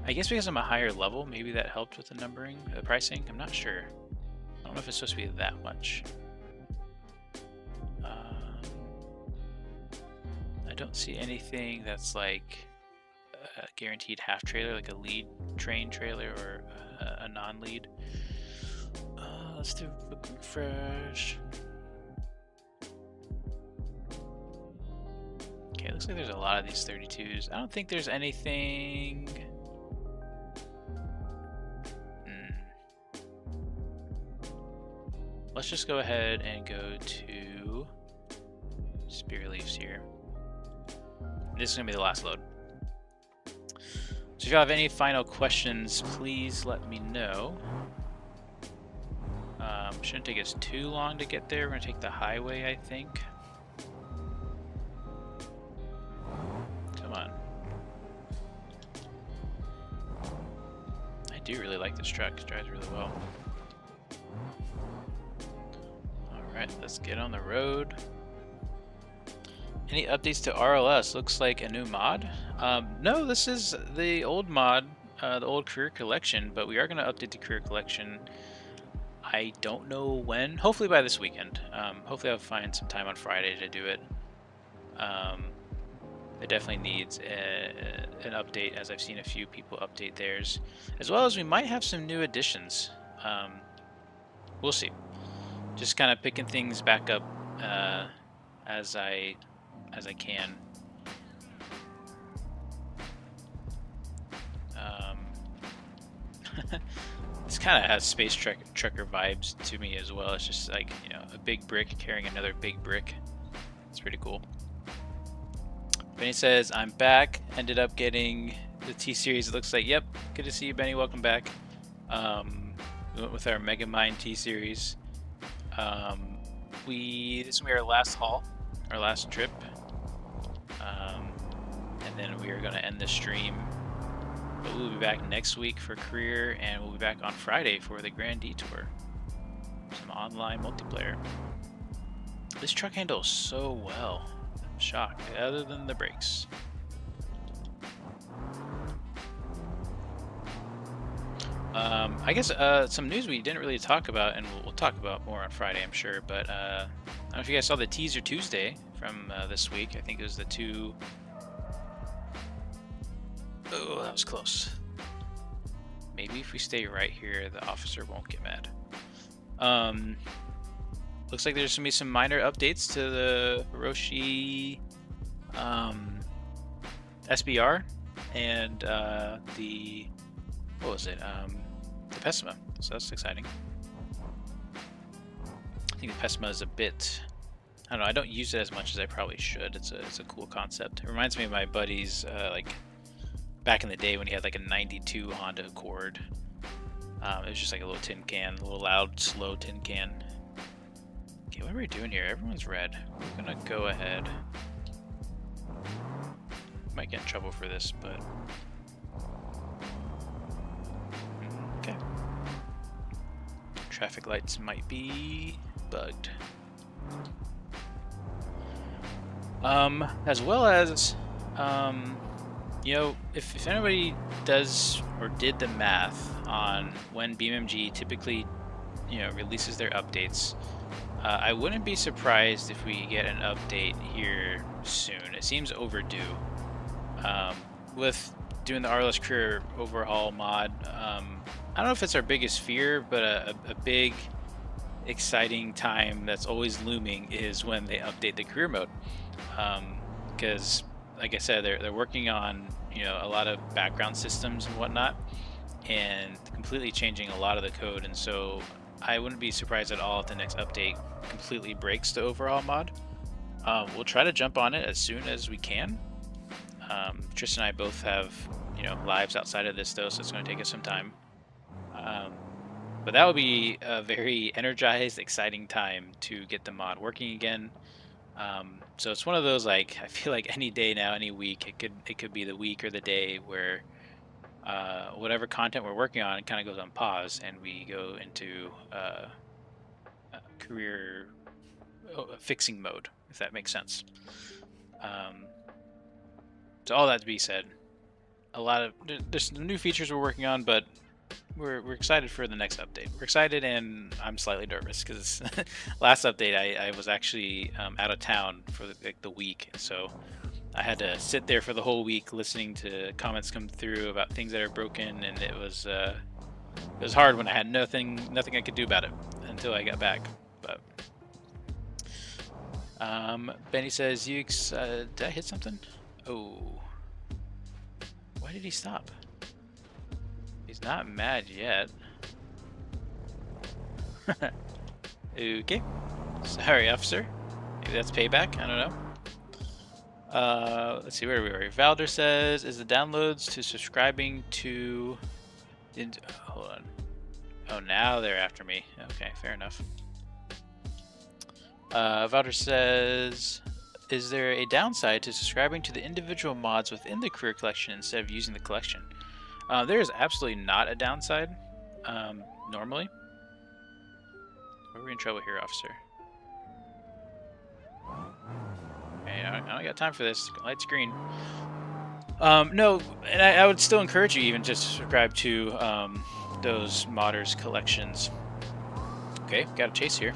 S1: I guess because I'm a higher level, maybe that helped with the numbering, the pricing. I'm not sure. I don't know if it's supposed to be that much. I don't see anything that's like a guaranteed half trailer, like a lead train trailer or a non-lead. Let's do a quick refresh. Okay, it looks like there's a lot of these 32s. I don't think there's anything. Let's just go ahead and go to Spirit Leafs here. This is gonna be the last load. So if you have any final questions, please let me know. Shouldn't take us too long to get there. We're gonna take the highway, I think. Come on. I do really like this truck. It drives really well. Alright, let's get on the road. Any updates to RLS? Looks like a new mod. No, this is the old mod, the old career collection, but we are going to update the career collection. I don't know when. Hopefully by this weekend. Hopefully I'll find some time on Friday to do it. It definitely needs an update, as I've seen a few people update theirs, as well as we might have some new additions. We'll see. Just kind of picking things back up as I can. This kind of has space trucker vibes to me as well. It's just like, you know, a big brick carrying another big brick. It's pretty cool. Benny says, I'm back. Ended up getting the T-Series. It looks like, yep. Good to see you, Benny. Welcome back. We went with our Megamind T-Series. This will be our last haul, our last trip. And then we are going to end the stream. But we'll be back next week for career, and we'll be back on Friday for the Grand Detour. Some online multiplayer. This truck handles so well. I'm shocked, other than the brakes. I guess some news we didn't really talk about, and we'll talk about more on Friday, I'm sure. But I don't know if you guys saw the teaser Tuesday from this week. I think it was the two. Oh, that was close. Maybe if we stay right here, the officer won't get mad. Looks like there's gonna be some minor updates to the Hiroshi SBR and the what was it? The Pessima. So that's exciting. I think the Pessima is a bit. I don't know. I don't use it as much as I probably should. It's a cool concept. It reminds me of my buddy's like back in the day when he had like a 92 Honda Accord. It was just like a little tin can, a little loud, slow tin can. Okay, what are we doing here? Everyone's red. We're gonna go ahead. Might get in trouble for this, but okay. Traffic lights might be bugged. As well as, you know, if anybody does or did the math on when BeamNG typically, you know, releases their updates, I wouldn't be surprised if we get an update here soon. It seems overdue. With doing the RLS career overhaul mod, I don't know if it's our biggest fear, but a big, exciting time that's always looming is when they update the career mode. Because, like I said, they're working on, you know, a lot of background systems and whatnot, and completely changing a lot of the code. And so I wouldn't be surprised at all if the next update completely breaks the overhaul mod. We'll try to jump on it as soon as we can. Tristan and I both have, you know, lives outside of this though, so it's going to take us some time. But that would be a very energized, exciting time to get the mod working again. So it's one of those, like, I feel like any day now, any week, it could be the week or the day where whatever content we're working on kind of goes on pause and we go into career fixing mode, if that makes sense. So all that to be said, there's new features we're working on, but we're excited for the next update. We're excited, and I'm slightly nervous because last update I was actually out of town for the week, so I had to sit there for the whole week listening to comments come through about things that are broken, and it was hard when I had nothing I could do about it until I got back. But Benny says, did I hit something? Oh, why did he stop? He's not mad yet. Okay. Sorry, officer. Maybe that's payback. I don't know. Let's see where we were. Valder says, is the downloads to subscribing to... Hold on. Oh, now they're after me. Okay, fair enough. Valder says, is there a downside to subscribing to the individual mods within the career collection instead of using the collection? There is absolutely not a downside, normally. Are we in trouble here, officer? Okay, I don't got time for this. Light's green. No, and I would still encourage you even just to subscribe to those modders collections. Okay, got a chase here.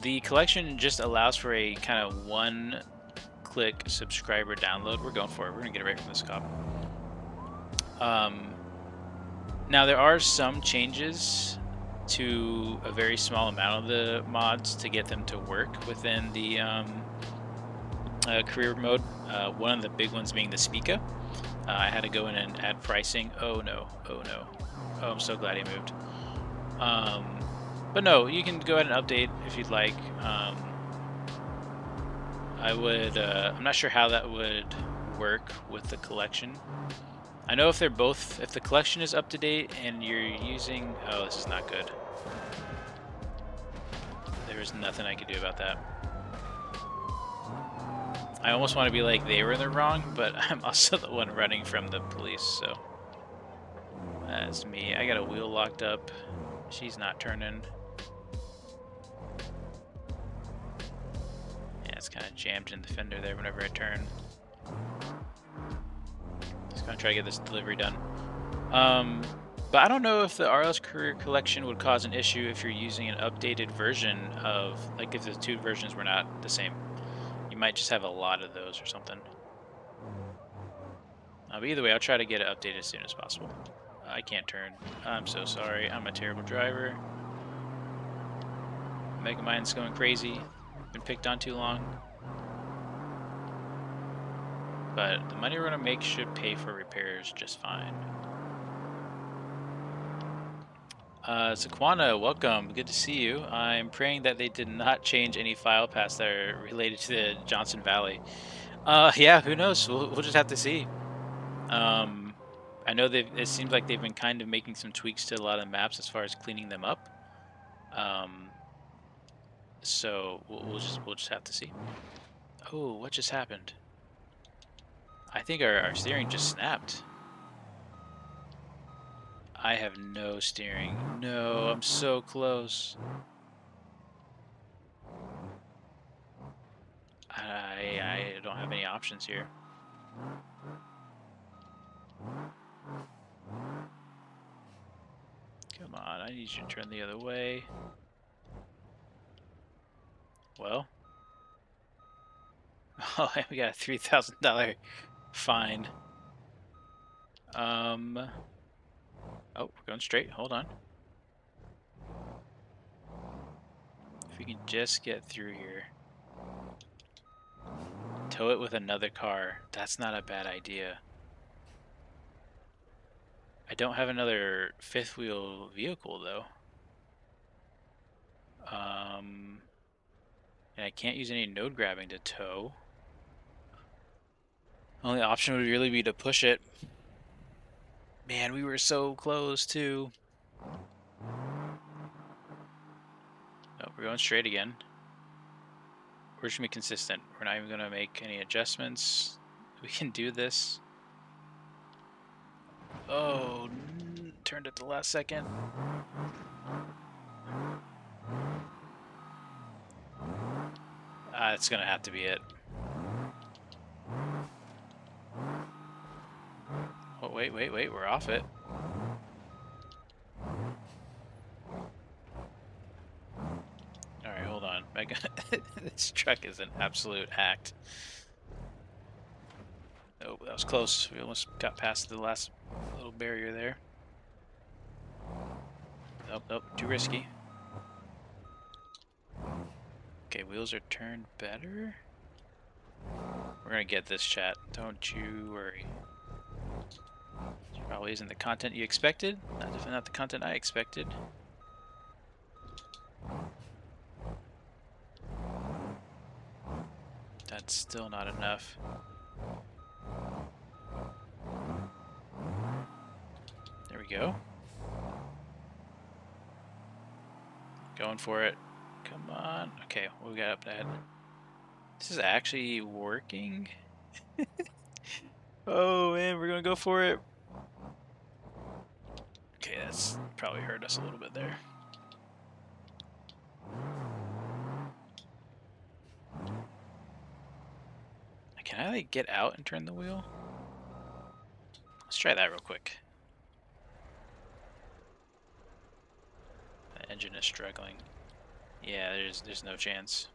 S1: The collection just allows for a kind of one-click subscriber download. We're going for it. We're gonna get it right from this cop. Now there are some changes to a very small amount of the mods to get them to work within the career mode. One of the big ones being the Spica. I had to go in and add pricing. Oh no, oh no. Oh, I'm so glad he moved. But no, you can go ahead and update if you'd like. I would, I'm not sure how that would work with the collection. I know if they're both, if the collection is up to date and you're using, oh, this is not good. There was nothing I could do about that. I almost want to be like they were in the wrong, but I'm also the one running from the police, so that's me. I got a wheel locked up. She's not turning. Yeah, it's kind of jammed in the fender there whenever I turn. Just gonna try to get this delivery done. But I don't know if the RLS Career Collection would cause an issue if you're using an updated version of, like if the two versions were not the same. You might just have a lot of those or something. But either way, I'll try to get it updated as soon as possible. I can't turn. I'm so sorry. I'm a terrible driver. Megamind's going crazy. Been picked on too long. But the money we're going to make should pay for repairs just fine. Sequana, welcome. Good to see you. I'm praying that they did not change any file paths that are related to the Johnson Valley. Yeah, who knows? We'll just have to see. Um, I know it seems like they've been kind of making some tweaks to a lot of the maps as far as cleaning them up. Um, so we'll just have to see. Oh, what just happened? I think our steering just snapped. I have no steering. No, I'm so close. I don't have any options here. Come on, I need you to turn the other way. Well, oh, we got a $3,000 fine. Oh, we're going straight. Hold on. If we can just get through here. Tow it with another car. That's not a bad idea. I don't have another fifth wheel vehicle though. And I can't use any node grabbing to tow. Only option would really be to push it. Man, we were so close too. Oh, we're going straight again. We're just gonna be consistent. We're not even gonna make any adjustments. We can do this. Oh, turned at the last second. It's gonna have to be it. Oh, wait, we're off it. Alright, hold on. This truck is an absolute act. Oh, that was close. We almost got past the last little barrier there. Nope, nope, too risky. Okay, wheels are turned better. We're gonna get this, chat. Don't you worry. This probably isn't the content you expected. Definitely not the content I expected. That's still not enough. There we go. Going for it. Come on. Okay, what we got up ahead? This is actually working. Oh man, we're gonna go for it. Okay, that's probably hurt us a little bit there. Can I like get out and turn the wheel? Let's try that real quick. The engine is struggling. Yeah, there's no chance.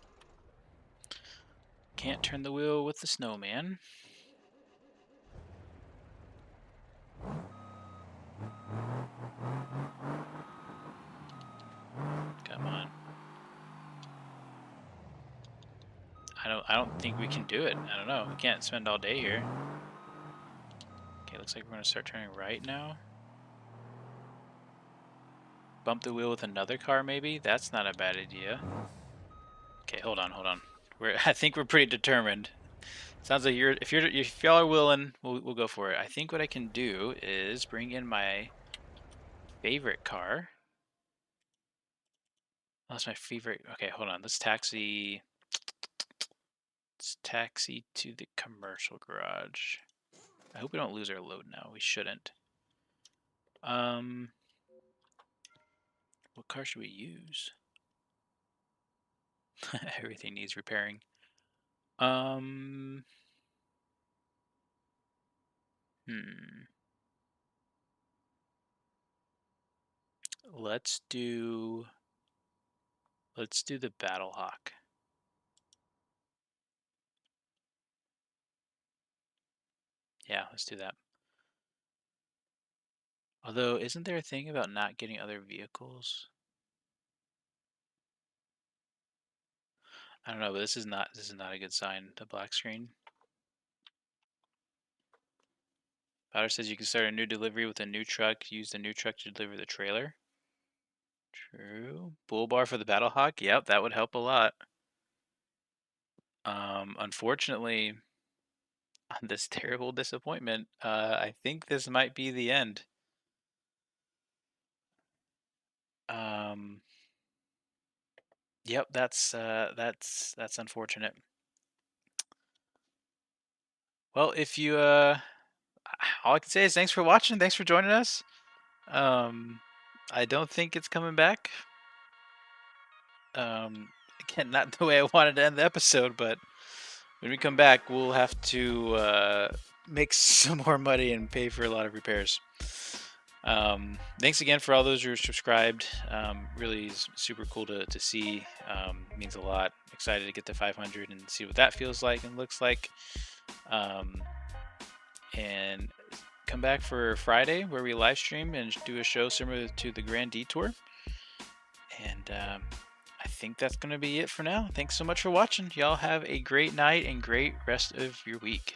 S1: Can't turn the wheel with the snowman. Come on. I don't think we can do it. I don't know. We can't spend all day here. Okay, looks like we're gonna start turning right now. Bump the wheel with another car, maybe? That's not a bad idea. Okay, hold on. I think we're pretty determined. Sounds like if y'all are willing, we'll go for it. I think what I can do is bring in my favorite car. Oh, that's my favorite. Okay, hold on. Let's taxi. Let's taxi to the commercial garage. I hope we don't lose our load now. We shouldn't. What car should we use? Everything needs repairing. Hmm. Let's do the Battle Hawk. Yeah, let's do that. Although, isn't there a thing about not getting other vehicles? I don't know, but this is not a good sign. The black screen. Powder says you can start a new delivery with a new truck. Use the new truck to deliver the trailer. True. Bull bar for the Battle Hawk. Yep, that would help a lot. Unfortunately, on this terrible disappointment. I think this might be the end. Um, yep, that's unfortunate. Well, if you all I can say is thanks for watching. Thanks for joining us. Um, I don't think it's coming back. Um, Again, not the way I wanted to end the episode, but when we come back, we'll have to make some more money and pay for a lot of repairs. Thanks again for all those who are subscribed. Really is super cool to see. Means a lot. Excited to get to 500 and see what that feels like and looks like. And come back for Friday where we live stream and do a show similar to the Grand Detour. And I think that's going to be it for now. Thanks so much for watching. Y'all have a great night and great rest of your week.